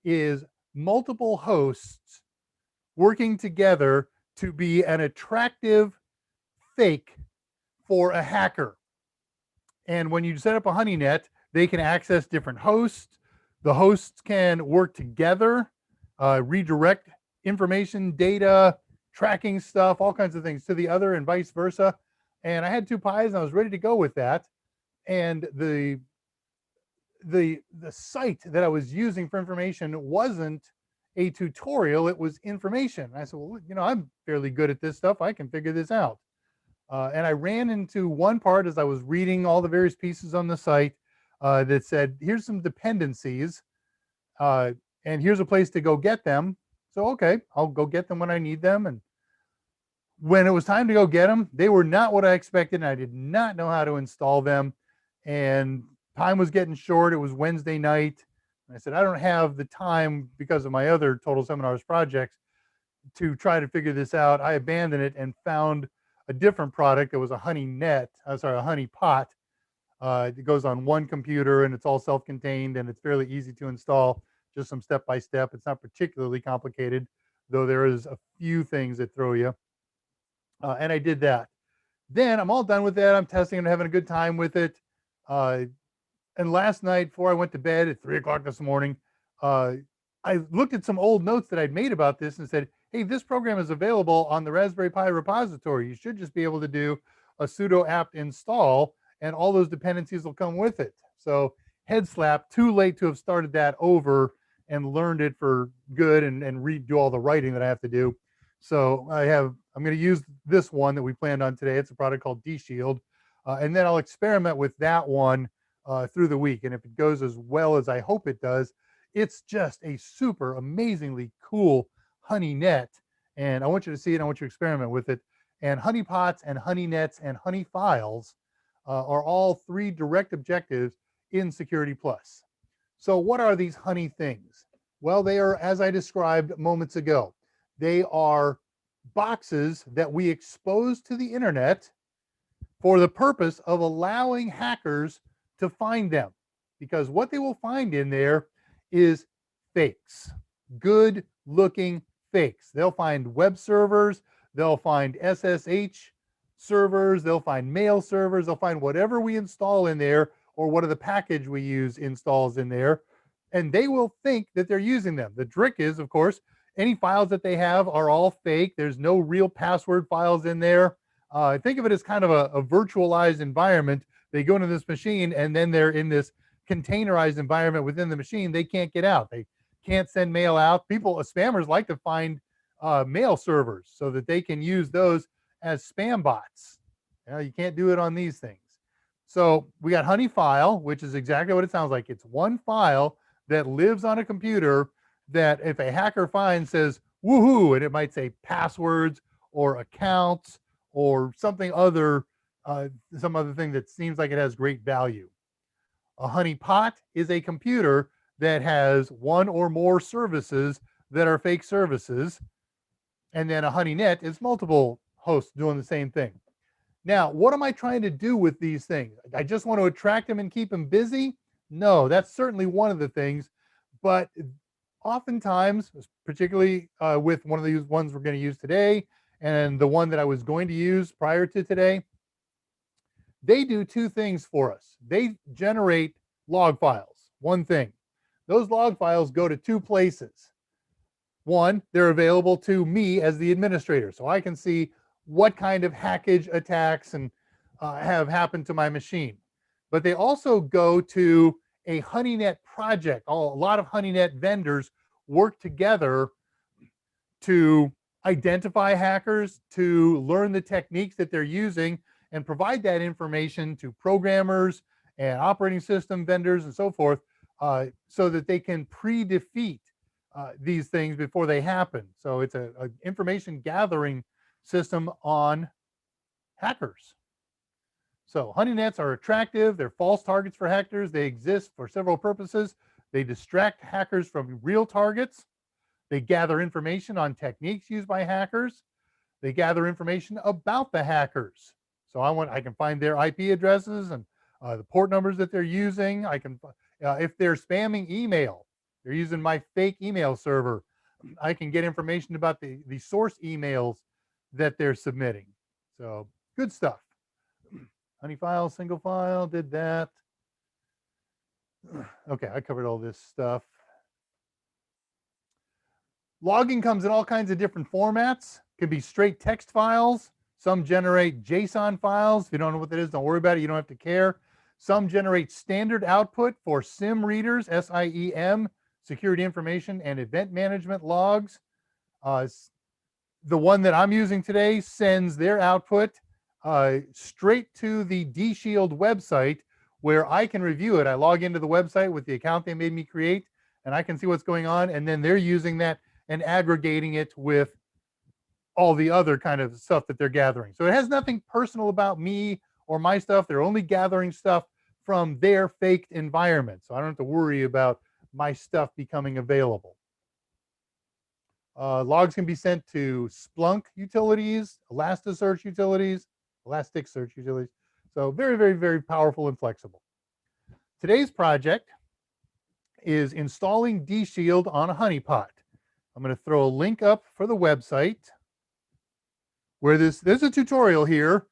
is multiple hosts working together to be an attractive fake for a hacker. And when you set up a Honeynet, they can access different hosts. The hosts can work together, redirect information, data, tracking stuff, all kinds of things to the other and vice versa. And I had 2 Pis and I was ready to go with that. And the site that I was using for information wasn't a tutorial, it was information. And I said, well, I'm fairly good at this stuff. I can figure this out. And I ran into one part as I was reading all the various pieces on the site that said, here's some dependencies and here's a place to go get them. So, okay, I'll go get them when I need them. And when it was time to go get them, they were not what I expected. And I did not know how to install them. And time was getting short. It was Wednesday night. And I said, I don't have the time because of my other Total Seminars projects to try to figure this out. I abandoned it and found a different product. It was a Honeynet, a honey pot. It goes on one computer and it's all self-contained and it's fairly easy to install, just some step-by-step. It's not particularly complicated, though there is a few things that throw you. And I did that. Then I'm all done with that. I'm testing and having a good time with it. And last night, before I went to bed at 3 o'clock this morning, I looked at some old notes that I'd made about this and said, hey, this program is available on the Raspberry Pi repository. You should just be able to do a sudo apt install and all those dependencies will come with it. So head slap, too late to have started that over and learned it for good and redo all the writing that I have to do. So I'm going to use this one that we planned on today. It's a product called D-Shield. And then I'll experiment with that one through the week. And if it goes as well as I hope it does, it's just a super amazingly cool honey net. And I want you to see it. I want you to experiment with it. And honey pots and honey nets and honey files are all three direct objectives in Security Plus. So what are these honey things? Well, they are, as I described moments ago, they are boxes that we expose to the internet for the purpose of allowing hackers to find them. Because what they will find in there is fakes, good looking fakes. They'll find web servers, they'll find SSH servers, they'll find mail servers, they'll find whatever we install in there or what are the package we use installs in there, and they will think that they're using them. The trick is, of course, any files that they have are all fake. There's no real password files in there. Think of it as kind of a virtualized environment. They go into this machine and then they're in this containerized environment within the machine. They can't get out. They can't send mail out. Spammers like to find mail servers so that they can use those as spam bots. You can't do it on these things. So we got honey file, which is exactly what it sounds like. It's one file that lives on a computer that if a hacker finds says woohoo, and it might say passwords or accounts or something other, some other thing that seems like it has great value. A honey pot is a computer that has one or more services that are fake services. And then a honey net is multiple hosts doing the same thing. Now, what am I trying to do with these things? I just want to attract them and keep them busy? No, that's certainly one of the things. But oftentimes, particularly with one of these ones we're going to use today and the one that I was going to use prior to today, they do two things for us. They generate log files, one thing. Those log files go to two places. One, they're available to me as the administrator, so I can see what kind of hackage attacks and have happened to my machine. But they also go to a Honeynet project. A lot of Honeynet vendors work together to identify hackers, to learn the techniques that they're using, and provide that information to programmers and operating system vendors and so forth, so that they can pre-defeat these things before they happen. So it's a information gathering system on hackers. So Honeynets are attractive. They're false targets for hackers. They exist for several purposes. They distract hackers from real targets. They gather information on techniques used by hackers. They gather information about the hackers. So I can find their IP addresses and the port numbers that they're using. I can, if they're spamming email, they're using my fake email server, I can get information about the source emails that they're submitting. So good stuff. Honey file, single file, did that. Okay, I covered all this stuff. Logging comes in all kinds of different formats. It could be straight text files. Some generate JSON files. If you don't know what that is, don't worry about it. You don't have to care. Some generate standard output for SIEM readers, SIEM, security information and event management logs. The one that I'm using today sends their output straight to the D-Shield website where I can review it. I log into the website with the account they made me create, and I can see what's going on, and then they're using that and aggregating it with all the other kind of stuff that they're gathering. So it has nothing personal about me or my stuff. They're only gathering stuff from their faked environment. So I don't have to worry about my stuff becoming available. Logs can be sent to Splunk utilities, Elasticsearch utilities, Elasticsearch utilities. So very, very, very powerful and flexible. Today's project is installing D-Shield on a honeypot. I'm going to throw a link up for the website where there's a tutorial here,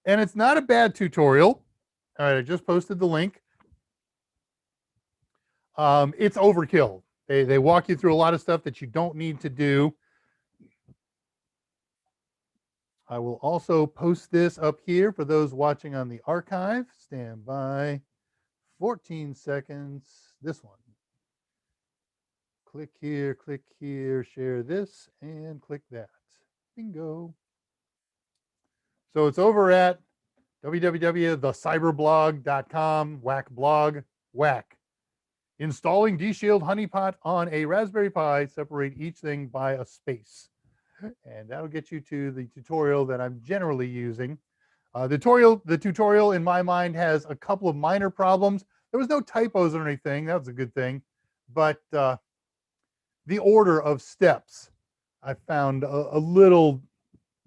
and it's not a bad tutorial. All right, I just posted the link. It's overkill. They walk you through a lot of stuff that you don't need to do. I will also post this up here for those watching on the archive. Stand by. 14 seconds. This one. click here, share this, and click that. Bingo. So it's over at www.thecyberblog.com, whack blog, whack. Installing D-Shield honeypot on a Raspberry Pi, separate each thing by a space. And that'll get you to the tutorial that I'm generally using. The tutorial in my mind has a couple of minor problems. There was no typos or anything. That was a good thing. But the order of steps I found a little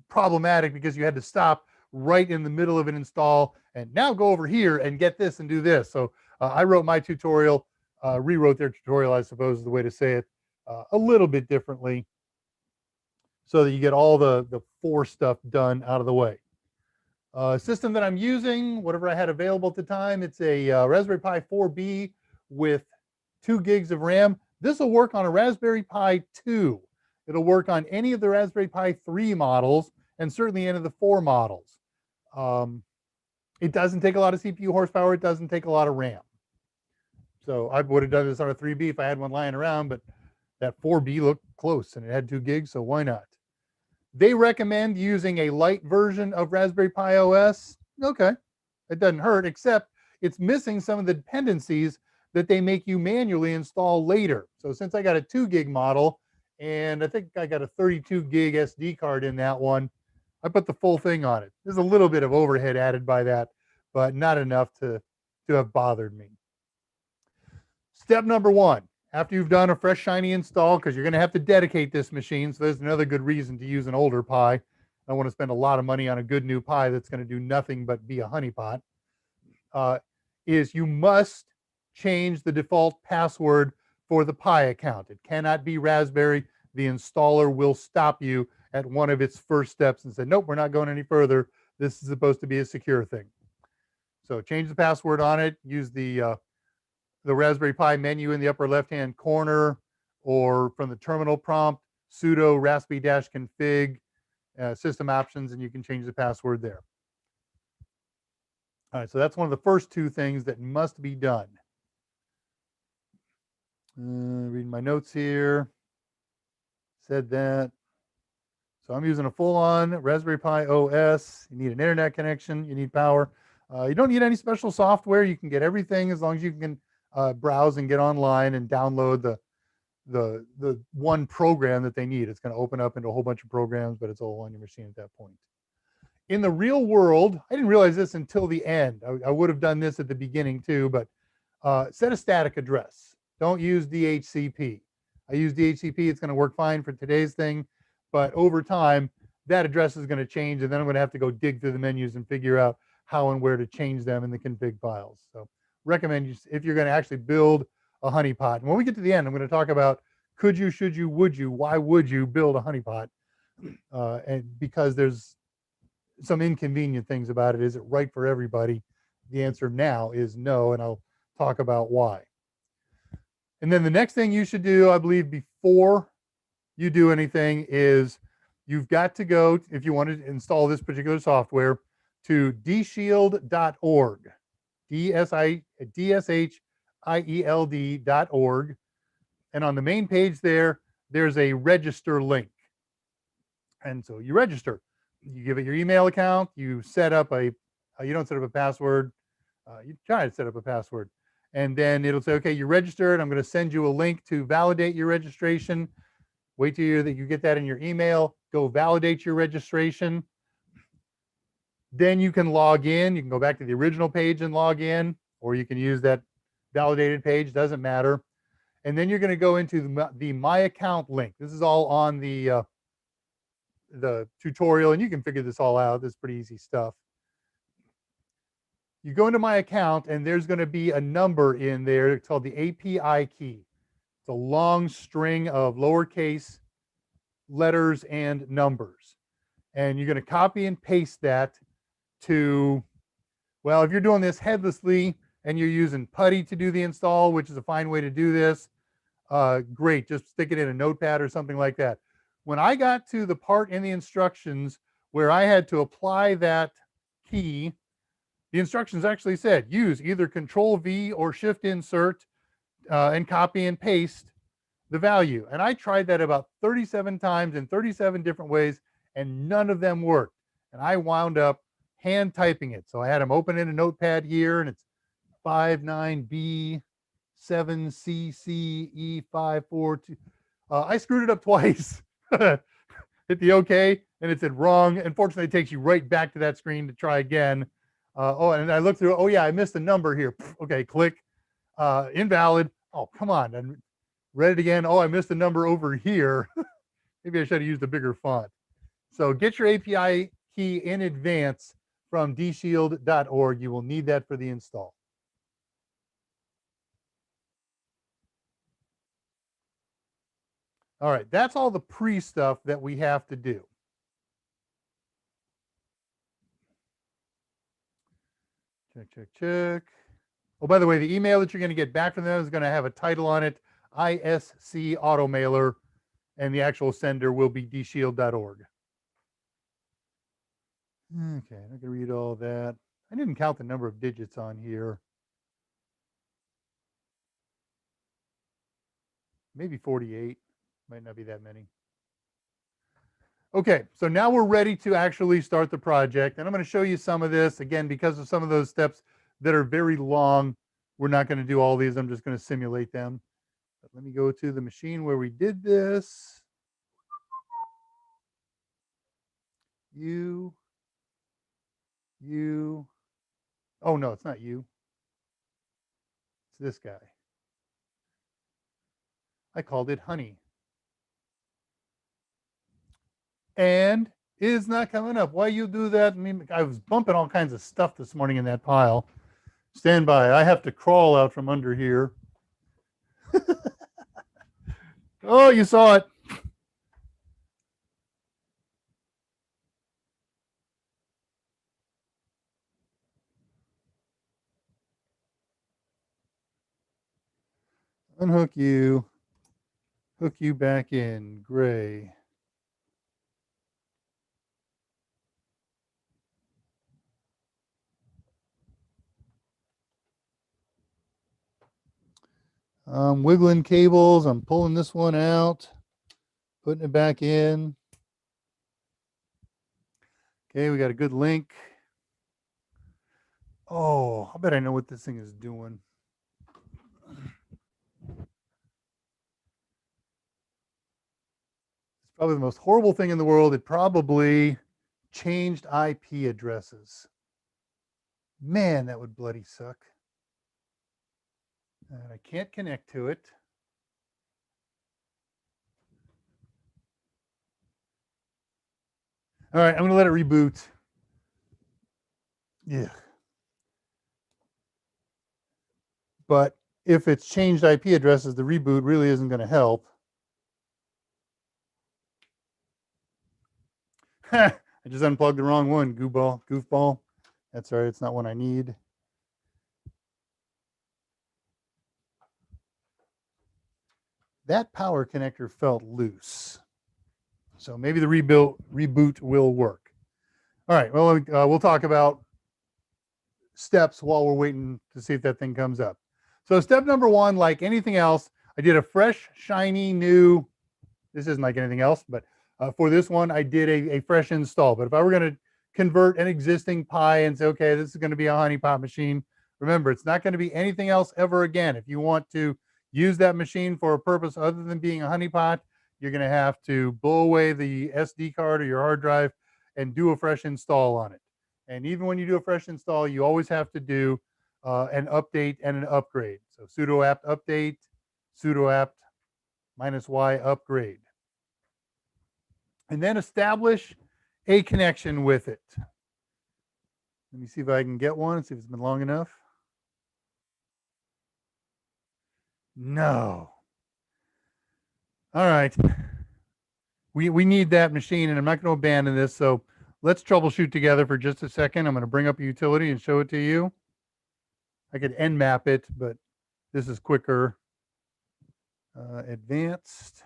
problematic because you had to stop right in the middle of an install and now go over here and get this and do this. So I wrote my tutorial, rewrote their tutorial, I suppose is the way to say it, a little bit differently so that you get all the 4 stuff done out of the way. System that I'm using, whatever I had available at the time, it's a Raspberry Pi 4B with 2 gigs of RAM. This will work on a Raspberry Pi 2. It'll work on any of the Raspberry Pi 3 models and certainly any of the 4 models. It doesn't take a lot of CPU horsepower. It doesn't take a lot of RAM. So I would have done this on a 3B if I had one lying around, but that 4B looked close and it had 2 gigs, so why not? They recommend using a light version of Raspberry Pi OS. Okay, it doesn't hurt, except it's missing some of the dependencies that they make you manually install later. So since I got a 2 gig model, and I think I got a 32 gig SD card in that one, I put the full thing on it. There's a little bit of overhead added by that, but not enough to have bothered me. Step number 1, after you've done a fresh, shiny install, because you're going to have to dedicate this machine, so there's another good reason to use an older Pi. I don't want to spend a lot of money on a good new Pi that's going to do nothing but be a honeypot, is you must change the default password for the Pi account. It cannot be Raspberry. The installer will stop you at one of its first steps and say, nope, we're not going any further. This is supposed to be a secure thing. So change the password on it. Use the Raspberry Pi menu in the upper left-hand corner, or from the terminal prompt, sudo raspi-config system options, and you can change the password there. All right, so that's one of the first 2 things that must be done. Reading my notes here. Said that. So I'm using a full-on Raspberry Pi OS. You need an internet connection. You need power. You don't need any special software. You can get everything as long as you can browse and get online and download the one program that they need. It's going to open up into a whole bunch of programs, but it's all on your machine at that point. In the real world, I didn't realize this until the end. I would have done this at the beginning too, but set a static address. Don't use DHCP. I use DHCP. It's going to work fine for today's thing, but over time, that address is going to change, and then I'm going to have to go dig through the menus and figure out how and where to change them in the config files. So recommend you, if you're going to actually build a honeypot. And when we get to the end, I'm going to talk about could you, should you, would you, why would you build a honeypot? And because there's some inconvenient things about it. Is it right for everybody? The answer now is no, and I'll talk about why. And then the next thing you should do, I believe, before you do anything is you've got to go, if you want to install this particular software, to dshield.org, dshield.org. And on the main page there, there's a register link. And so you register. You give it your email account. You set up you don't set up a password. You try to set up a password. And then it'll say, okay, you're registered. I'm going to send you a link to validate your registration. Wait till you get that in your email. Go validate your registration. Then you can log in. You can go back to the original page and log in, or you can use that validated page. Doesn't matter. And then you're going to go into the My Account link. This is all on the tutorial, and you can figure this all out. This is pretty easy stuff. You go into My Account, and there's going to be a number in there. It's called the API key. It's a long string of lowercase letters and numbers. And you're going to copy and paste that to, well, if you're doing this headlessly and you're using Putty to do the install, which is a fine way to do this, great. Just stick it in a notepad or something like that. When I got to the part in the instructions where I had to apply that key, the instructions actually said use either Control V or Shift Insert and copy and paste the value. And I tried that about 37 times in 37 different ways, and none of them worked. And I wound up hand typing it. So I had them open in a notepad here, and it's 59B7CCE542. I screwed it up twice. Hit the OK, and it said wrong. Unfortunately, it takes you right back to that screen to try again. And I looked through. Oh yeah, I missed a number here. Okay, click. Invalid. Oh, come on. And read it again. Oh, I missed a number over here. Maybe I should have used a bigger font. So get your API key in advance from dshield.org. You will need that for the install. All right, that's all the pre stuff that we have to do. Check. Oh, by the way, the email that you're going to get back from them is going to have a title on it, ISC Automailer, and the actual sender will be dshield.org. Okay, I'm going to read all that. I didn't count the number of digits on here. Maybe 48. Might not be that many. Okay, so now we're ready to actually start the project. And I'm going to show you some of this. Again, because of some of those steps that are very long, we're not going to do all these. I'm just going to simulate them. But let me go to the machine where we did this. You. Oh, no, it's not you. It's this guy. I called it Honey. And it is not coming up. Why you do that? I mean, I was bumping all kinds of stuff this morning in that pile. Stand by. I have to crawl out from under here. Oh, you saw it. Unhook you. Hook you back in. Gray. I'm wiggling cables. I'm pulling this one out, putting it back in. Okay, we got a good link. Oh, I bet I know what this thing is doing. It's probably the most horrible thing in the world. It probably changed IP addresses. Man, that would bloody suck. And I can't connect to it. All right, I'm going to let it reboot. Yeah. But if it's changed IP addresses, the reboot really isn't going to help. I just unplugged the wrong one, goofball. That's all right. It's not one I need. That power connector felt loose. So maybe the reboot will work. All right, well, we'll talk about steps while we're waiting to see if that thing comes up. So step number one, like anything else, I did a fresh, shiny, new, this isn't like anything else, but for this one, I did a fresh install. But if I were going to convert an existing Pi and say, okay, this is going to be a honeypot machine, remember, it's not going to be anything else ever again. If you want to use that machine for a purpose other than being a honeypot, you're going to have to blow away the SD card or your hard drive and do a fresh install on it. And even when you do a fresh install, you always have to do an update and an upgrade. So sudo apt update, sudo apt -y upgrade. And then establish a connection with it. Let me see if I can get one, see if it's been long enough. No. All right. We need that machine, and I'm not going to abandon this. So let's troubleshoot together for just a second. I'm going to bring up a utility and show it to you. I could nmap it, but this is quicker. Advanced.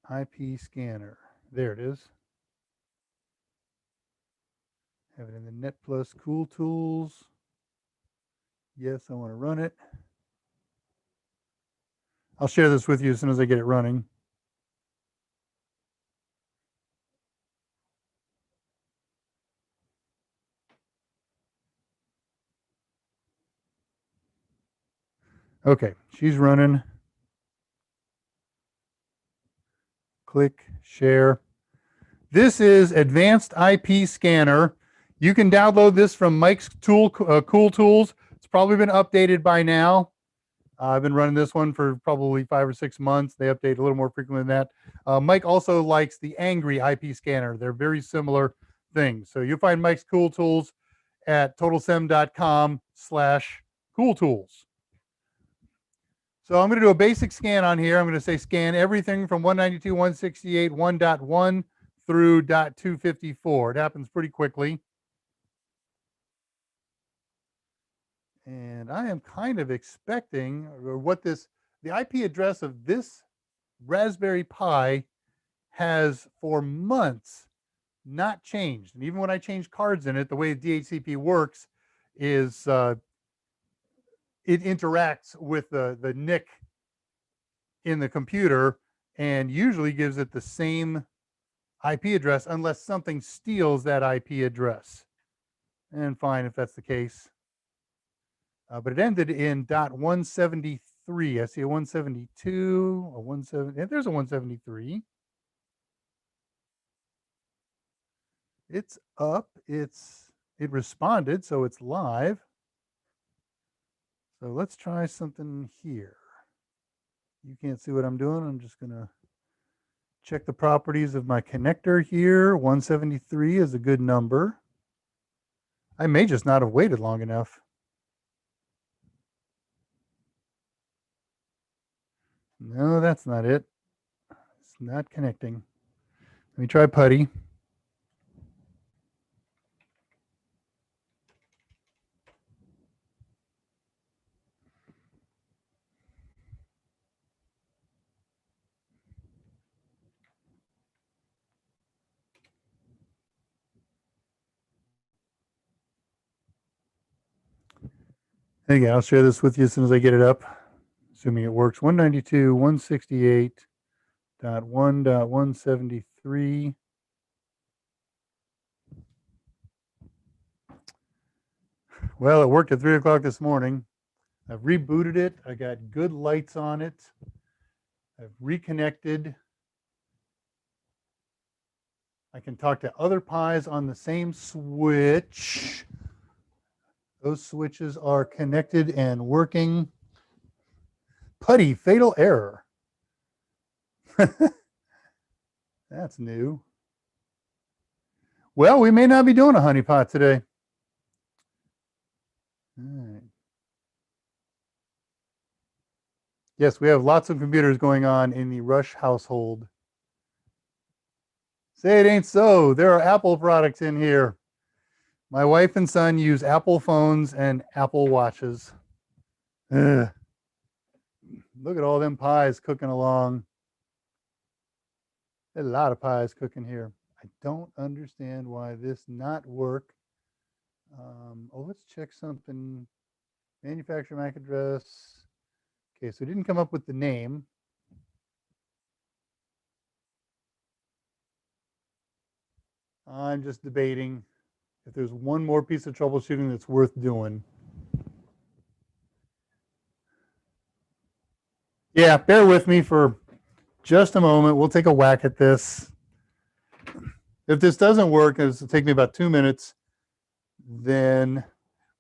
IP scanner. There it is. Have it in the Net Plus Cool Tools. Yes, I want to run it. I'll share this with you as soon as I get it running. Okay, she's running. Click share. This is Advanced IP Scanner. You can download this from Mike's Cool Tools. It's probably been updated by now. I've been running this one for probably 5 or 6 months. They update a little more frequently than that. Mike also likes the Angry IP Scanner. They're very similar things. So you'll find Mike's Cool Tools at totalsem.com/cool tools. So I'm going to do a basic scan on here. I'm going to say scan everything from 192.168 1.1 through .254. It happens pretty quickly. And I am kind of expecting the IP address of this Raspberry Pi has for months not changed. And even when I change cards in it, the way DHCP works is it interacts with the NIC in the computer and usually gives it the same IP address unless something steals that IP address. And fine if that's the case. But it ended in .173. I see a 172, a 170. There's a 173. It's up. It responded, so it's live. So let's try something here. You can't see what I'm doing. I'm just gonna check the properties of my connector here. 173 is a good number. I may just not have waited long enough. No, that's not it. It's not connecting. Let me try putty. Again, I'll share this with you as soon as I get it up, assuming it works. 192.168.1.173. Well, it worked at 3 o'clock this morning. I've rebooted it. I got good lights on it. I've reconnected. I can talk to other Pis on the same switch. Those switches are connected and working. Putty, fatal error. That's new. Well, we may not be doing a honeypot today. All right. Yes, we have lots of computers going on in the Rush household. Say it ain't so. There are Apple products in here. My wife and son use Apple phones and Apple watches. Ugh. Look at all them pies cooking along. There's a lot of pies cooking here. I don't understand why this not work. Let's check something. Manufacturer MAC address. Okay, so it didn't come up with the name. I'm just debating if there's one more piece of troubleshooting that's worth doing. Yeah, bear with me for just a moment. We'll take a whack at this. If this doesn't work, it'll take me about 2 minutes, then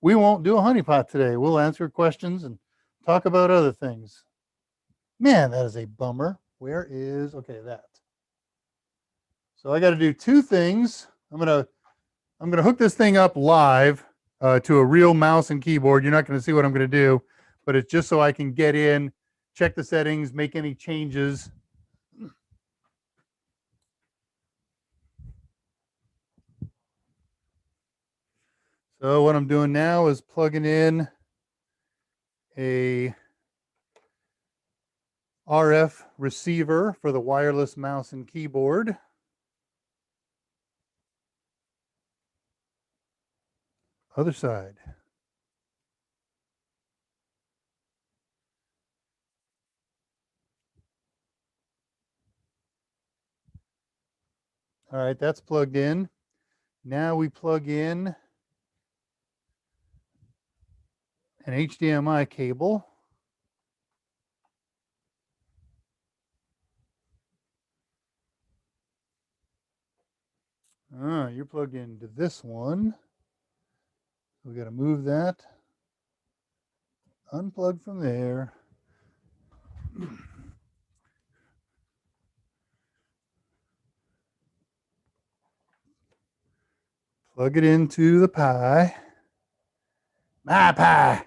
we won't do a honeypot today. We'll answer questions and talk about other things. Man, that is a bummer. Where is, okay, that. So I got to do 2 things. I'm gonna hook this thing up live to a real mouse and keyboard. You're not going to see what I'm going to do, but it's just so I can get in, check the settings, make any changes. So what I'm doing now is plugging in a RF receiver for the wireless mouse and keyboard. Other side. All right, that's plugged in. Now we plug in an HDMI cable. You're plugged into this one. We got to move that. Unplug from there. Plug it into the Pi. My Pi.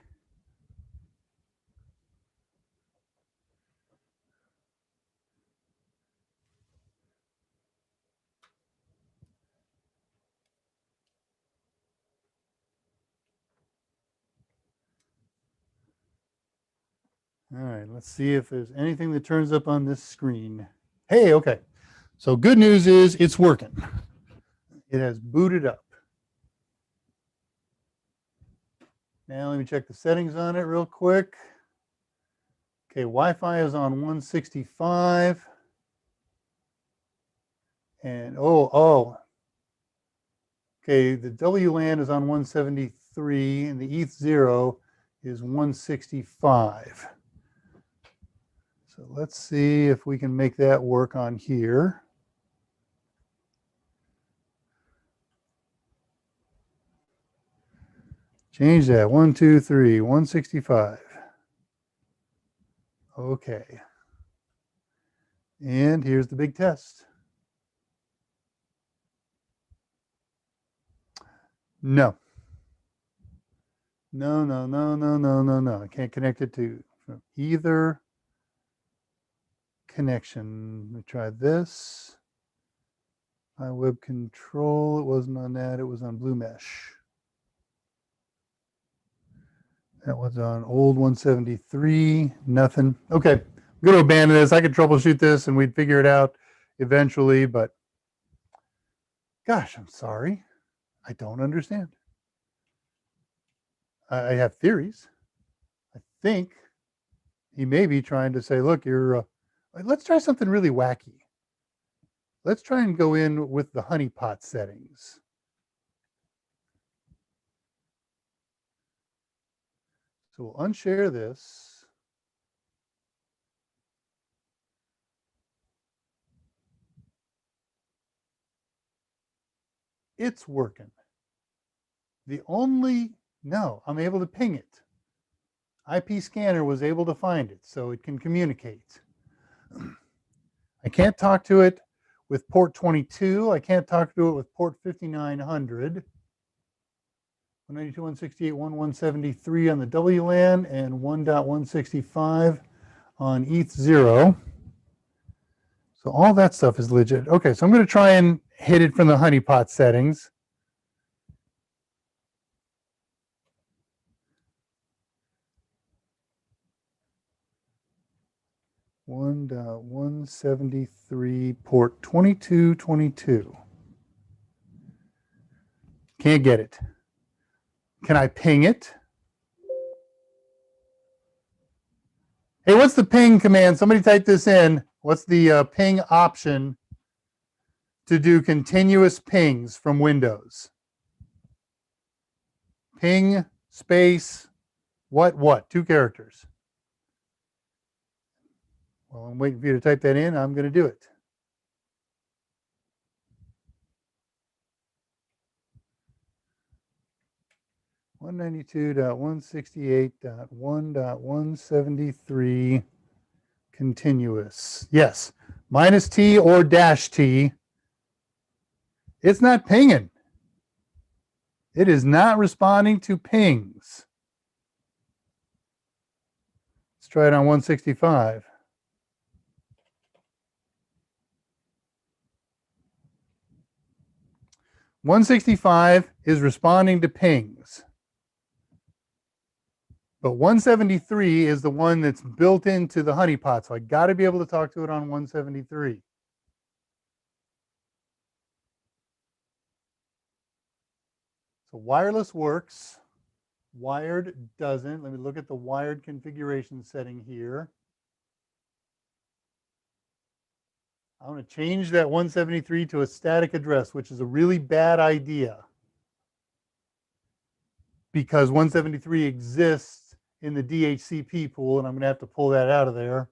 All right, let's see if there's anything that turns up on this screen. Hey, okay. So good news is it's working. It has booted up. Now let me check the settings on it real quick. Okay, Wi-Fi is on 165. And okay, the WLAN is on 173 and the ETH0 is 165. So let's see if we can make that work on here. Change that, 123, 165. Okay. And here's the big test. No. No. I can't connect it to from either connection. Let me try this. My web control, it wasn't on that, it was on Blue Mesh. That was on old 173, nothing. Okay, I'm going to abandon this. I could troubleshoot this and we'd figure it out eventually, but gosh, I'm sorry. I don't understand. I have theories. I think he may be trying to say, look, let's try something really wacky. Let's try and go in with the honeypot settings. So we'll unshare this. It's working. No, I'm able to ping it. IP scanner was able to find it, so it can communicate. I can't talk to it with port 22. I can't talk to it with port 5900. 192.168.1.173 on the WLAN and 1.165 on ETH0. So all that stuff is legit. Okay, so I'm going to try and hit it from the honeypot settings. (1.173) port 2222. Can't get it. Can I ping it? Hey, what's the ping command? Somebody type this in. What's the ping option to do continuous pings from Windows? Ping space what? 2 characters. Well, I'm waiting for you to type that in. I'm going to do it. (192.168.1.173) continuous. Yes, -T or -T. It's not pinging. It is not responding to pings. Let's try it on 165. (165) is responding to pings. But 173 is the one that's built into the honeypot, so I got to be able to talk to it on 173. So So wireless works, wired doesn't. Let me look at the wired configuration setting here. I want to change that 173 to a static address, which is a really bad idea because 173 exists in the DHCP pool, and I'm going to have to pull that out of there.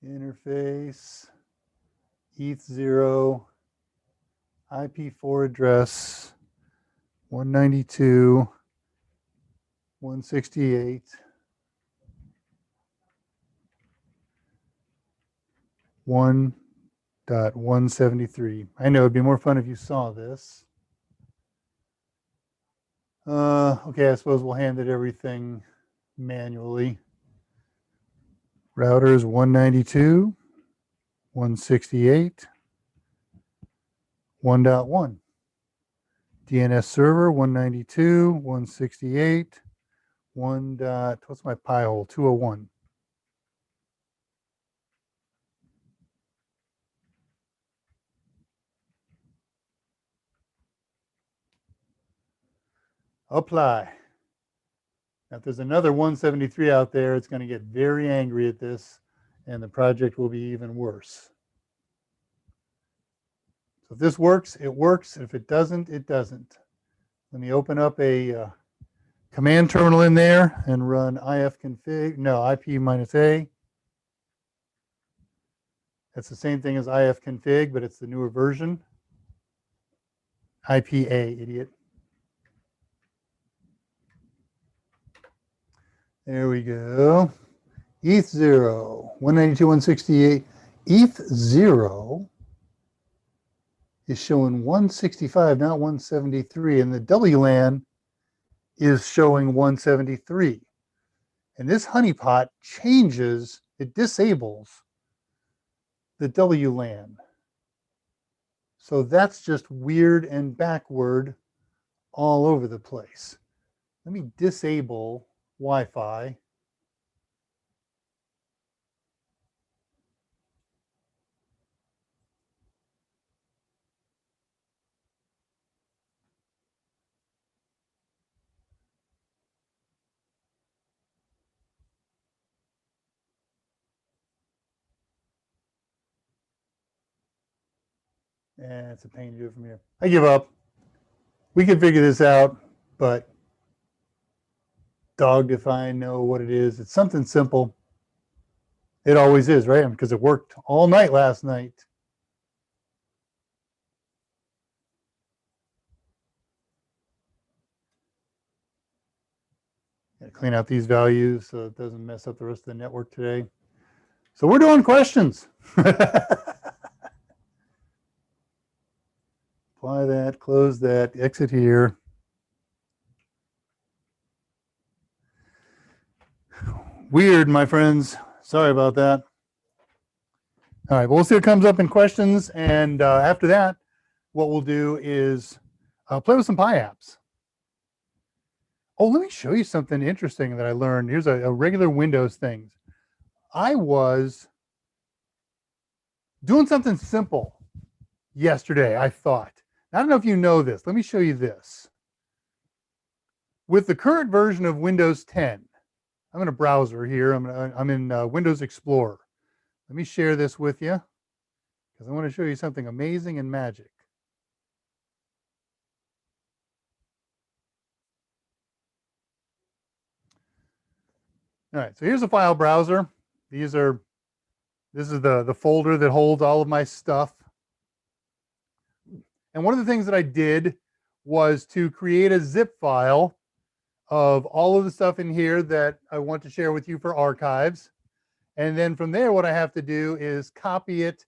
Interface, ETH0, IP4 address, 192, 168. 1.173. I know it'd be more fun if you saw this. Okay, I suppose we'll hand it everything manually. Routers 192, 168, 1.1. DNS server 192, 168, 1. What's my pi hole? 201. Apply. Now, if there's another 173 out there, it's going to get very angry at this, and the project will be even worse. So if this works, it works. If it doesn't, it doesn't. Let me open up a command terminal in there and run ifconfig. No, IP-A. That's the same thing as ifconfig, but it's the newer version. IP-A, idiot. There we go. ETH0, 192.168. ETH0 is showing 165, not 173. And the WLAN is showing 173. And this honeypot changes, it disables the WLAN. So that's just weird and backward all over the place. Let me disable Wi-Fi. And it's a pain to do it from here. I give up. We can figure this out, but dogged if I know what it is. It's something simple. It always is, right? Because it worked all night last night. Gotta clean out these values so it doesn't mess up the rest of the network today. So we're doing questions. Apply that, close that, exit here. Weird, my friends. Sorry about that. All right, well, we'll see what comes up in questions. And after that, what we'll do is play with some Pi apps. Oh, let me show you something interesting that I learned. Here's a regular Windows thing. I was doing something simple yesterday, I thought. I don't know if you know this. Let me show you this. With the current version of Windows 10, I'm in a browser here. I'm in Windows Explorer. Let me share this with you because I want to show you something amazing and magic. All right, so here's a file browser. This is the folder that holds all of my stuff. And one of the things that I did was to create a zip file of all of the stuff in here that I want to share with you for archives. And then from there, what I have to do is copy it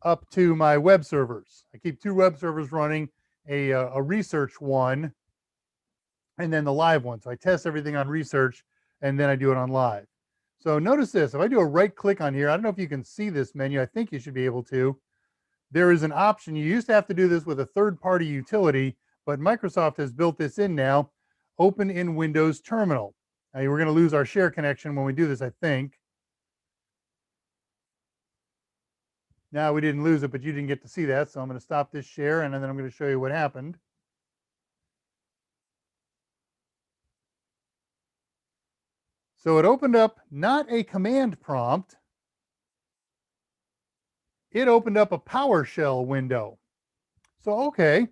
up to my web servers. I keep 2 web servers running, a research one, and then the live one. So I test everything on research, and then I do it on live. So notice this. If I do a right click on here, I don't know if you can see this menu. I think you should be able to. There is an option. You used to have to do this with a third-party utility, but Microsoft has built this in now. Open in Windows Terminal. Now, we're going to lose our share connection when we do this, I think. Now we didn't lose it, but you didn't get to see that. So I'm going to stop this share and then I'm going to show you what happened. So it opened up not a command prompt. It opened up a PowerShell window. So, okay,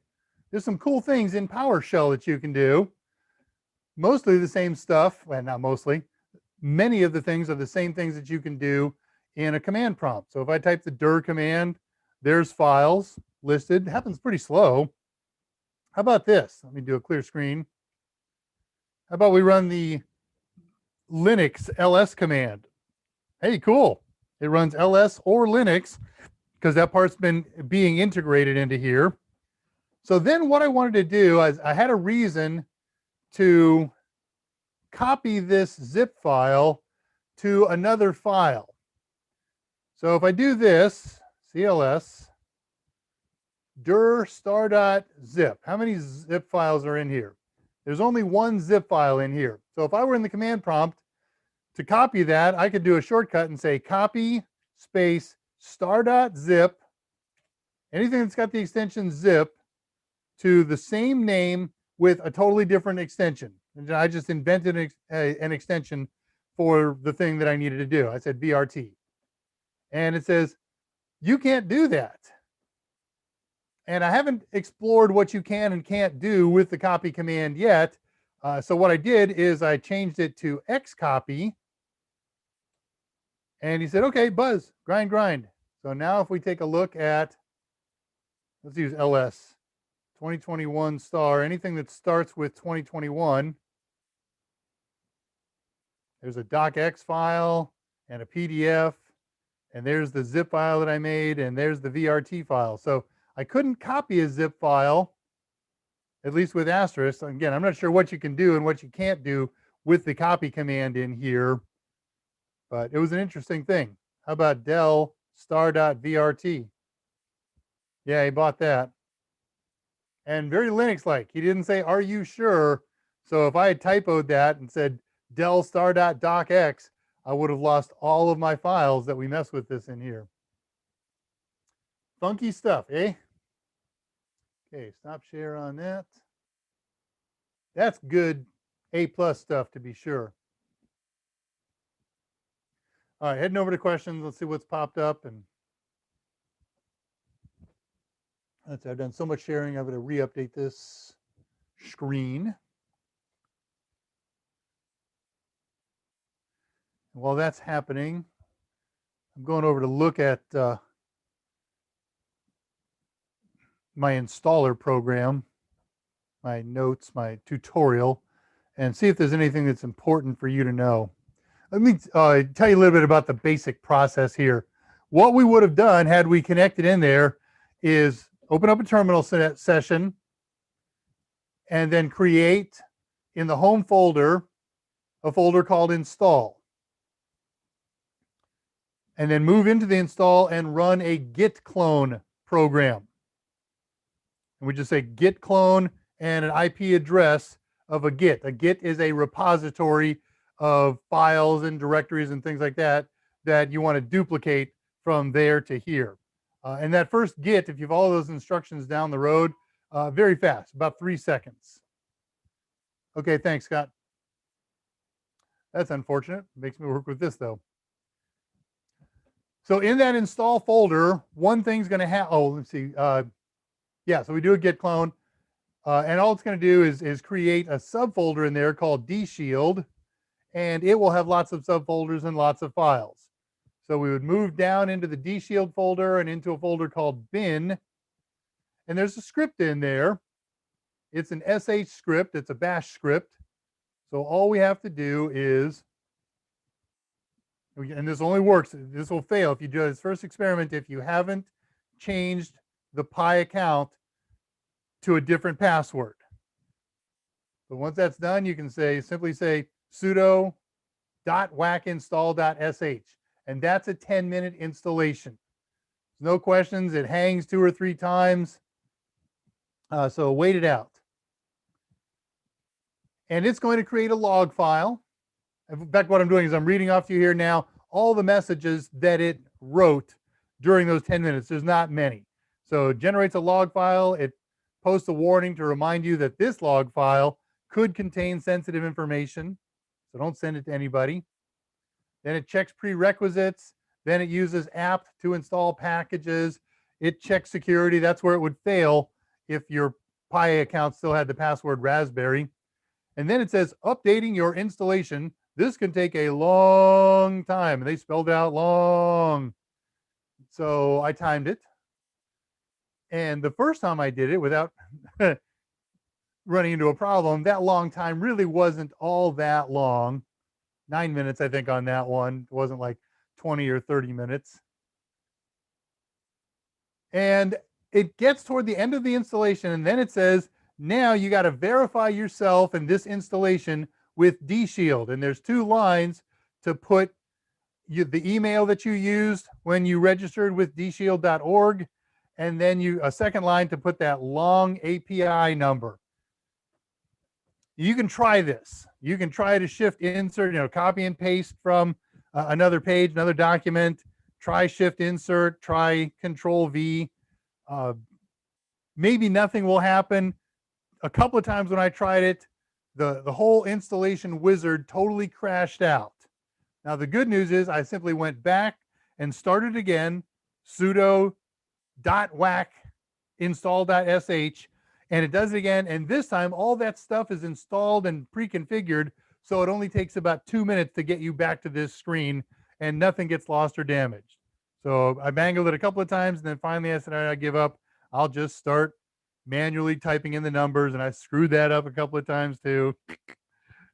there's some cool things in PowerShell that you can do. Mostly the same stuff, well, not mostly. Many of the things are the same things that you can do in a command prompt. So if I type the dir command, there's files listed. It happens pretty slow. How about this? Let me do a clear screen. How about we run the Linux ls command? Hey, cool. It runs ls or Linux because that part's been being integrated into here. So then what I wanted to do is I had a reason to copy this zip file to another file. So if I do this, cls dir star.zip, how many zip files are in here? There's only one zip file in here. So if I were in the command prompt to copy that, I could do a shortcut and say copy space star.zip, anything that's got the extension zip, to the same name with a totally different extension. And I just invented an extension for the thing that I needed to do. I said VRT. And it says, you can't do that. And I haven't explored what you can and can't do with the copy command yet. So what I did is I changed it to xcopy. And he said, okay, buzz, grind, grind. So now if we take a look at, let's use ls, 2021 star, anything that starts with 2021, there's a docx file and a PDF, and there's the zip file that I made, and there's the VRT file. So I couldn't copy a zip file, at least with asterisk. Again, I'm not sure what you can do and what you can't do with the copy command in here, but it was an interesting thing. How about del star.vrt? Yeah, he bought that. And very Linux-like. He didn't say, are you sure? So if I had typoed that and said del star.docx, I would have lost all of my files that we mess with this in here. Funky stuff, eh? Okay, stop share on that. That's good A+ stuff to be sure. All right, heading over to questions. Let's see what's popped up. And I've done so much sharing, I'm going to re-update this screen. And while that's happening, I'm going over to look at my installer program, my notes, my tutorial, and see if there's anything that's important for you to know. Let me tell you a little bit about the basic process here. What we would have done had we connected in there is open up a terminal session and then create in the home folder a folder called install. And then move into the install and run a git clone program. And we just say git clone and an IP address of a git. A git is a repository of files and directories and things like that that you want to duplicate from there to here. And that first git, if you follow those instructions down the road, very fast, about 3 seconds. Okay, thanks, Scott. That's unfortunate. Makes me work with this, though. So in that install folder, one thing's going to have, let's see. Yeah, so we do a git clone. And all it's going to do is create a subfolder in there called dshield. And it will have lots of subfolders and lots of files. So we would move down into the dshield folder and into a folder called bin. And there's a script in there. It's an sh script. It's a bash script. So all we have to do is, and this only works, this will fail if you do this first experiment, if you haven't changed the Pi account to a different password. But once that's done, you can simply say sudo .wackinstall.sh, and that's a 10-minute installation. No questions. It hangs 2 or 3 times. So wait it out. And it's going to create a log file. In fact, what I'm doing is I'm reading off to you here now all the messages that it wrote during those 10 minutes. There's not many. So it generates a log file. It posts a warning to remind you that this log file could contain sensitive information. So don't send it to anybody. Then it checks prerequisites. Then it uses apt to install packages. It checks security. That's where it would fail if your Pi account still had the password Raspberry. And then it says updating your installation. This can take a long time. And they spelled out long. So I timed it. And the first time I did it without running into a problem, that long time really wasn't all that long. 9 minutes, I think, on that one. It wasn't like 20 or 30 minutes. And it gets toward the end of the installation, and then it says, now you got to verify yourself in this installation with DShield. And there's 2 lines to put the email that you used when you registered with dshield.org, and then a second line to put that long API number. You can try this. You can try to shift insert, copy and paste from another page, another document. Try shift insert, try control V. Maybe nothing will happen. A couple of times when I tried it, the whole installation wizard totally crashed out. Now the good news is I simply went back and started again, sudo .whack install.sh, and it does it again. And this time, all that stuff is installed and pre-configured, so it only takes about 2 minutes to get you back to this screen, and nothing gets lost or damaged. So I mangled it a couple of times, and then finally I said, I give up. I'll just start manually typing in the numbers, and I screwed that up a couple of times too.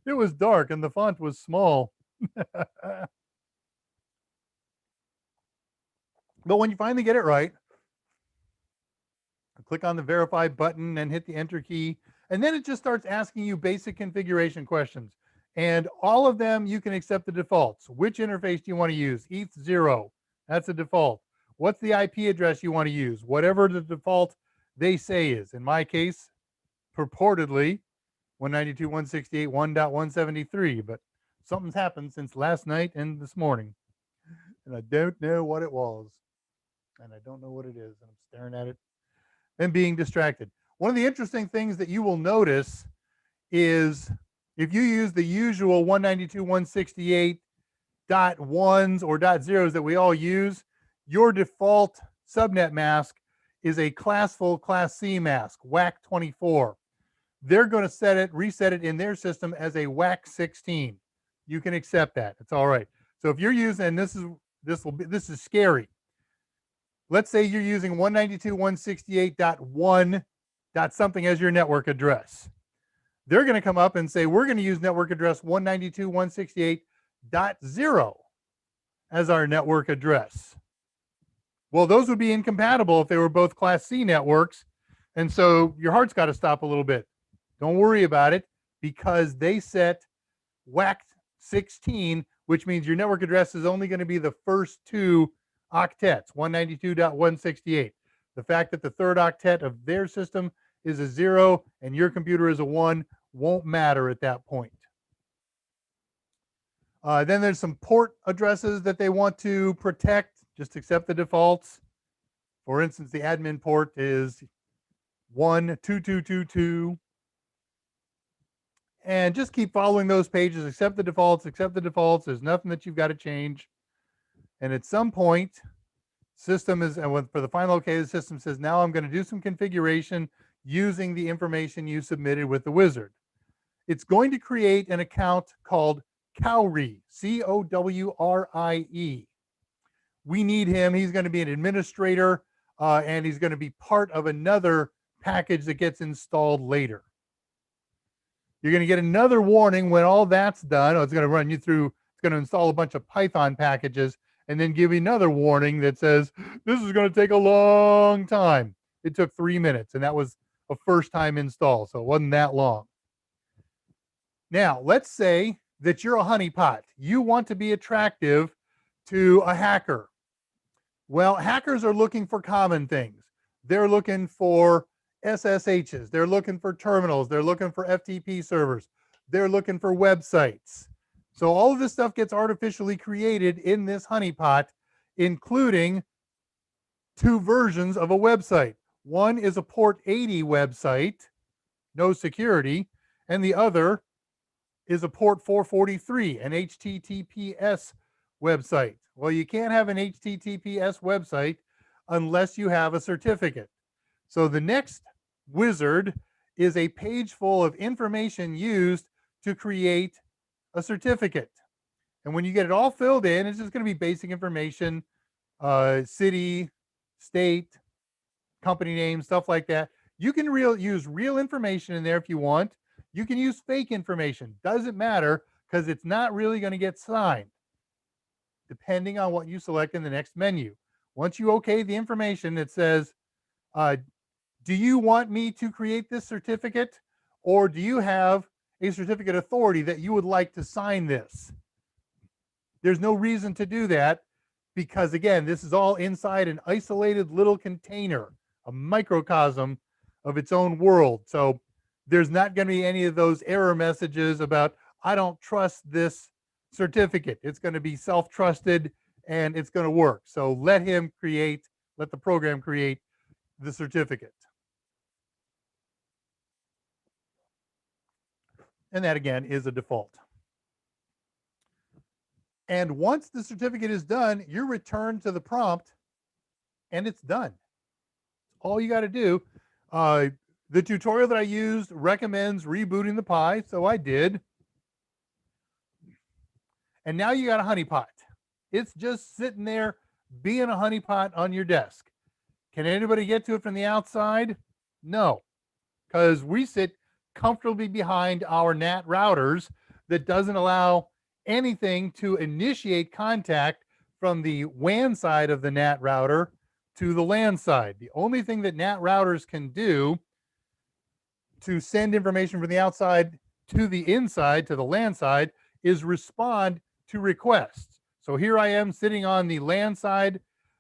It was dark, and the font was small. But when you finally get it right, click on the verify button and hit the enter key. And then it just starts asking you basic configuration questions. And all of them, you can accept the defaults. Which interface do you want to use? ETH0, that's a default. What's the IP address you want to use? Whatever the default they say is. In my case, purportedly, 192.168.1.173, but something's happened since last night and this morning. And I don't know what it was. And I don't know what it is. And I'm staring at it and being distracted. One of the interesting things that you will notice is if you use the usual 192.168.1s or .0s that we all use, your default subnet mask is a classful Class C mask, WAC24. They're going to reset it in their system as a WAC16. You can accept that. It's all right. So if you're using, and this is scary. Let's say you're using 192.168.1 something as your network address. They're going to come up and say, we're going to use network address 192.168.0 as our network address. Well, those would be incompatible if they were both Class C networks. And so your heart's got to stop a little bit. Don't worry about it, because they set WAC16, which means your network address is only going to be the first 2 octets, 192.168. The fact that the third octet of their system is a 0 and your computer is a 1 won't matter at that point. Then there's some port addresses that they want to protect. Just accept the defaults. For instance, the admin port is 12222. And just keep following those pages. Accept the defaults, accept the defaults. There's nothing that you've got to change. And at some point, system is, and for the final okay, the system says, now I'm going to do some configuration using the information you submitted with the wizard. It's going to create an account called Cowrie, C-O-W-R-I-E. We need him. He's going to be an administrator, and he's going to be part of another package that gets installed later. You're going to get another warning when all that's done. It's going to run you through, it's going to install a bunch of Python packages and then give you another warning that says, this is going to take a long time. It took 3 minutes, and that was a first-time install, so it wasn't that long. Now, let's say that you're a honeypot. You want to be attractive to a hacker. Well, hackers are looking for common things. They're looking for SSHs. They're looking for terminals. They're looking for FTP servers. They're looking for websites. So all of this stuff gets artificially created in this honeypot, including two versions of a website. One is a port 80 website, no security, and the other is a port 443, an HTTPS website. Well, you can't have an HTTPS website unless you have a certificate. So the next wizard is a page full of information used to create a certificate. And when you get it all filled in, it's just going to be basic information, city, state, company name, stuff like that. You can use real information in there if you want. You can use fake information. Doesn't matter because it's not really going to get signed depending on what you select in the next menu. Once you okay the information, it says, do you want me to create this certificate, or do you have a certificate authority that you would like to sign this? There's no reason to do that because, again, this is all inside an isolated little container, a microcosm of its own world. So there's not going to be any of those error messages about, I don't trust this certificate. It's going to be self-trusted and it's going to work. So let the program create the certificate. And that, again, is a default. And once the certificate is done, you're returned to the prompt and it's done. All you got to do. The tutorial that I used recommends rebooting the Pi, so I did. And now you got a honeypot. It's just sitting there being a honeypot on your desk. Can anybody get to it from the outside? No, because we sit comfortably behind our NAT routers that doesn't allow anything to initiate contact from the WAN side of the NAT router to the LAN side. The only thing that NAT routers can do to send information from the outside to the inside, to the LAN side, is respond to requests. So here I am sitting on the LAN side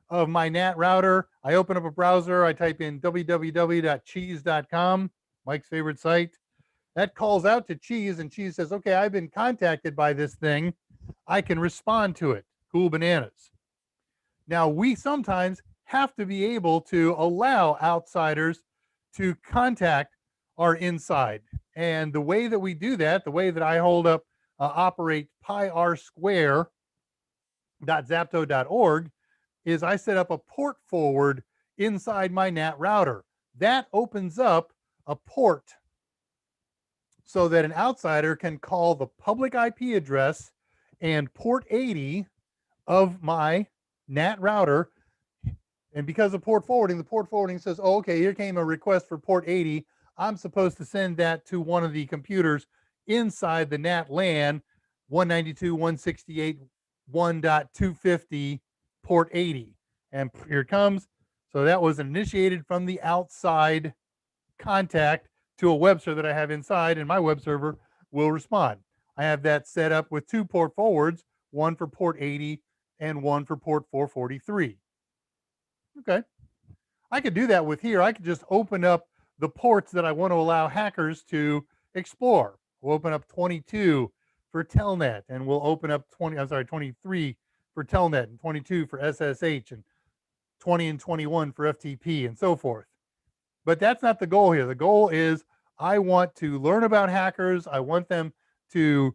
of my NAT router. I open up a browser. I type in www.cheese.com, Mike's favorite site. That calls out to Cheese, and Cheese says, okay, I've been contacted by this thing. I can respond to it. Cool bananas. Now, we sometimes have to be able to allow outsiders to contact our inside. And the way that we do that, the way that I operate pirsquare.zapto.org, is I set up a port forward inside my NAT router. That opens up a port so that an outsider can call the public IP address and port 80 of my NAT router. And because of port forwarding, the port forwarding says, oh, okay, here came a request for port 80. I'm supposed to send that to one of the computers inside the NAT LAN 192.168.1.250 port 80. And here it comes. So that was initiated from the outside contact to a web server that I have inside, and my web server will respond. I have that set up with two port forwards, one for port 80 and one for port 443. Okay. I could do that with here. I could just open up the ports that I want to allow hackers to explore. We'll open up 22 for Telnet, and we'll open up 23 for Telnet, and 22 for SSH, and 20 and 21 for FTP, and so forth. But that's not the goal here. The goal is I want to learn about hackers. I want them to,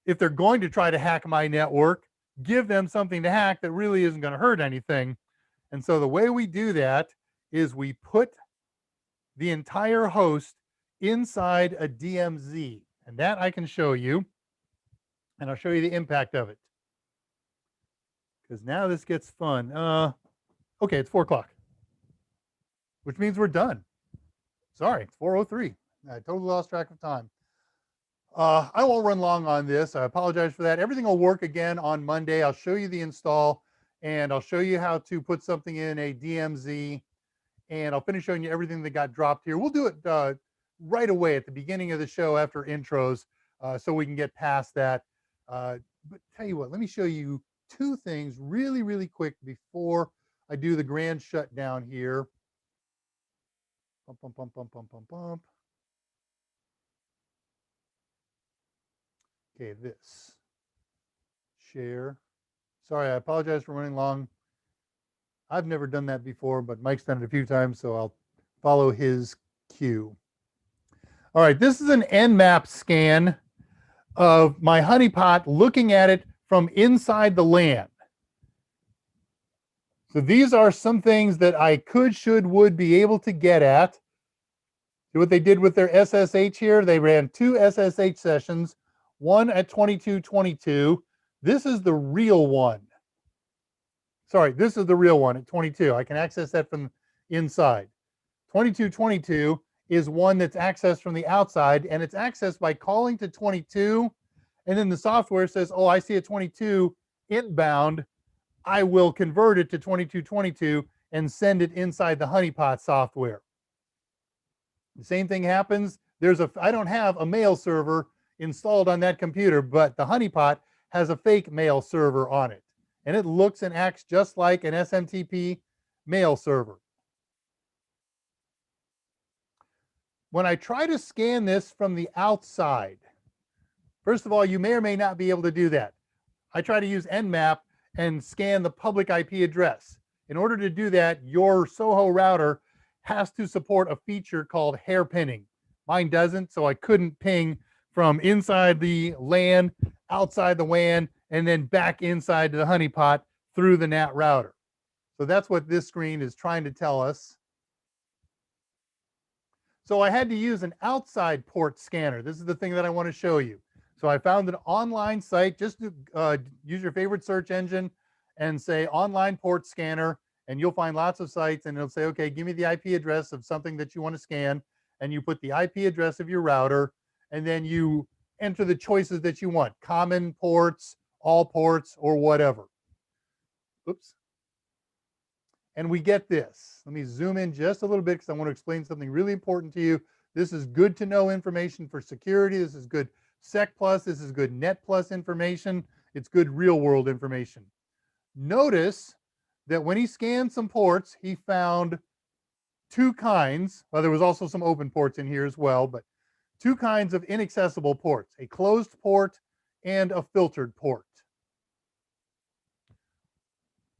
if they're going to try to hack my network, give them something to hack that really isn't going to hurt anything. And so the way we do that is we put the entire host inside a DMZ. And that I can show you. And I'll show you the impact of it. Because now this gets fun. Okay, it's 4 o'clock, which means we're done. Sorry, it's 4:03. I totally lost track of time. I won't run long on this. I apologize for that. Everything will work again on Monday. I'll show you the install, and I'll show you how to put something in a DMZ, and I'll finish showing you everything that got dropped here. We'll do it right away at the beginning of the show after intros, so we can get past that. But tell you what, let me show you two things really, really quick before I do the grand shutdown here. Bump, bump, bump, bump, bump, bump, bump. Okay, this. Share. Sorry, I apologize for running long. I've never done that before, but Mike's done it a few times, so I'll follow his cue. All right, this is an Nmap scan of my honeypot, looking at it from inside the LAN. So these are some things that I could, should, would be able to get at. See what they did with their SSH here? They ran 2 SSH sessions, one at 2222. This is the real one. Sorry, this is the real one at 22. I can access that from inside. 2222 is one that's accessed from the outside, and it's accessed by calling to 22, and then the software says, oh, I see a 22 inbound. I will convert it to 2222 and send it inside the honeypot software. The same thing happens. I don't have a mail server installed on that computer, but the honeypot has a fake mail server on it, and it looks and acts just like an SMTP mail server. When I try to scan this from the outside, first of all, you may or may not be able to do that. I try to use Nmap and scan the public IP address. In order to do that, your Soho router has to support a feature called hairpinning. Mine doesn't, so I couldn't ping from inside the LAN, outside the WAN, and then back inside to the honeypot through the NAT router. So that's what this screen is trying to tell us. So I had to use an outside port scanner. This is the thing that I want to show you. So I found an online site. Just use your favorite search engine and say online port scanner, and you'll find lots of sites, and it'll say, okay, give me the IP address of something that you want to scan, and you put the IP address of your router, and then you enter the choices that you want, common ports, all ports, or whatever. Oops. And we get this. Let me zoom in just a little bit because I want to explain something really important to you. This is good to know information for security. This is good Sec Plus. This is good Net Plus information. It's good real world information. Notice that when he scanned some ports, he found 2 kinds. Well, there was also some open ports in here as well, but 2 kinds of inaccessible ports, a closed port and a filtered port.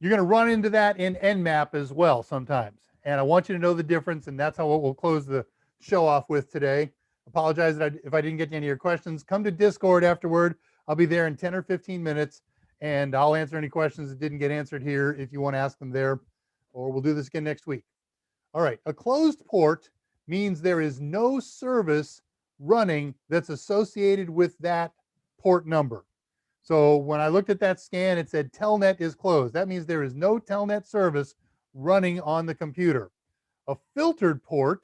You're going to run into that in Nmap as well sometimes. And I want you to know the difference, and that's how we'll close the show off with today. Apologize if I didn't get to any of your questions. Come to Discord afterward. I'll be there in 10 or 15 minutes, and I'll answer any questions that didn't get answered here if you want to ask them there, or we'll do this again next week. All right, a closed port means there is no service running that's associated with that port number. So when I looked at that scan, it said Telnet is closed. That means there is no Telnet service running on the computer. A filtered port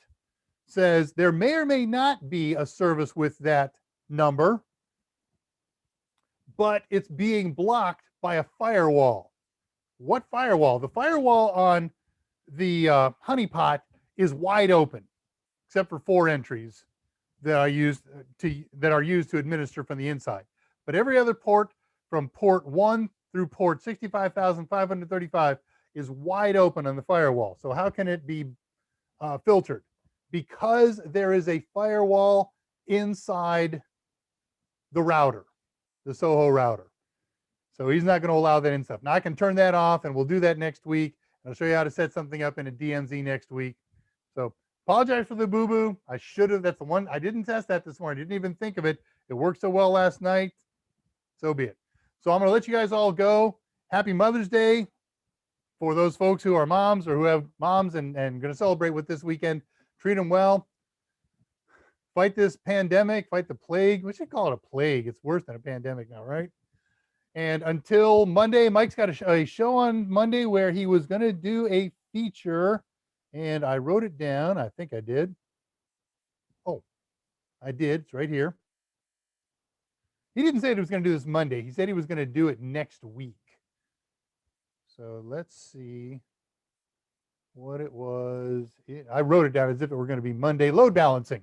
says there may or may not be a service with that number, but it's being blocked by a firewall. What firewall? The firewall on the honeypot is wide open, except for 4 entries that are used to administer from the inside. But every other port from port 1 through port 65,535 is wide open on the firewall. So how can it be filtered? Because there is a firewall inside the router, the Soho router. So he's not going to allow that in stuff. Now I can turn that off, and we'll do that next week. I'll show you how to set something up in a DMZ next week. So apologize for the boo-boo. I should have. That's the one. I didn't test that this morning. I didn't even think of it. It worked so well last night. So be it. So I'm going to let you guys all go. Happy Mother's Day for those folks who are moms or who have moms and going to celebrate with this weekend. Treat them well. Fight this pandemic. Fight the plague. We should call it a plague. It's worse than a pandemic now, right? And until Monday, Mike's got a show on Monday where he was going to do a feature, and I wrote it down. I think I did. Oh, I did. It's right here. He didn't say he was going to do this Monday. He said he was going to do it next week. So let's see what it was. I wrote it down as if it were going to be Monday. Load balancing.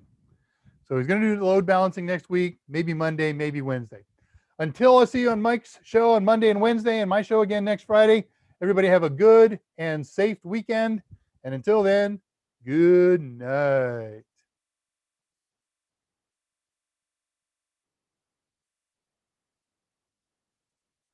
So he's going to do the load balancing next week, maybe Monday, maybe Wednesday. Until I see you on Mike's show on Monday and Wednesday and my show again next Friday, everybody have a good and safe weekend. And until then, good night.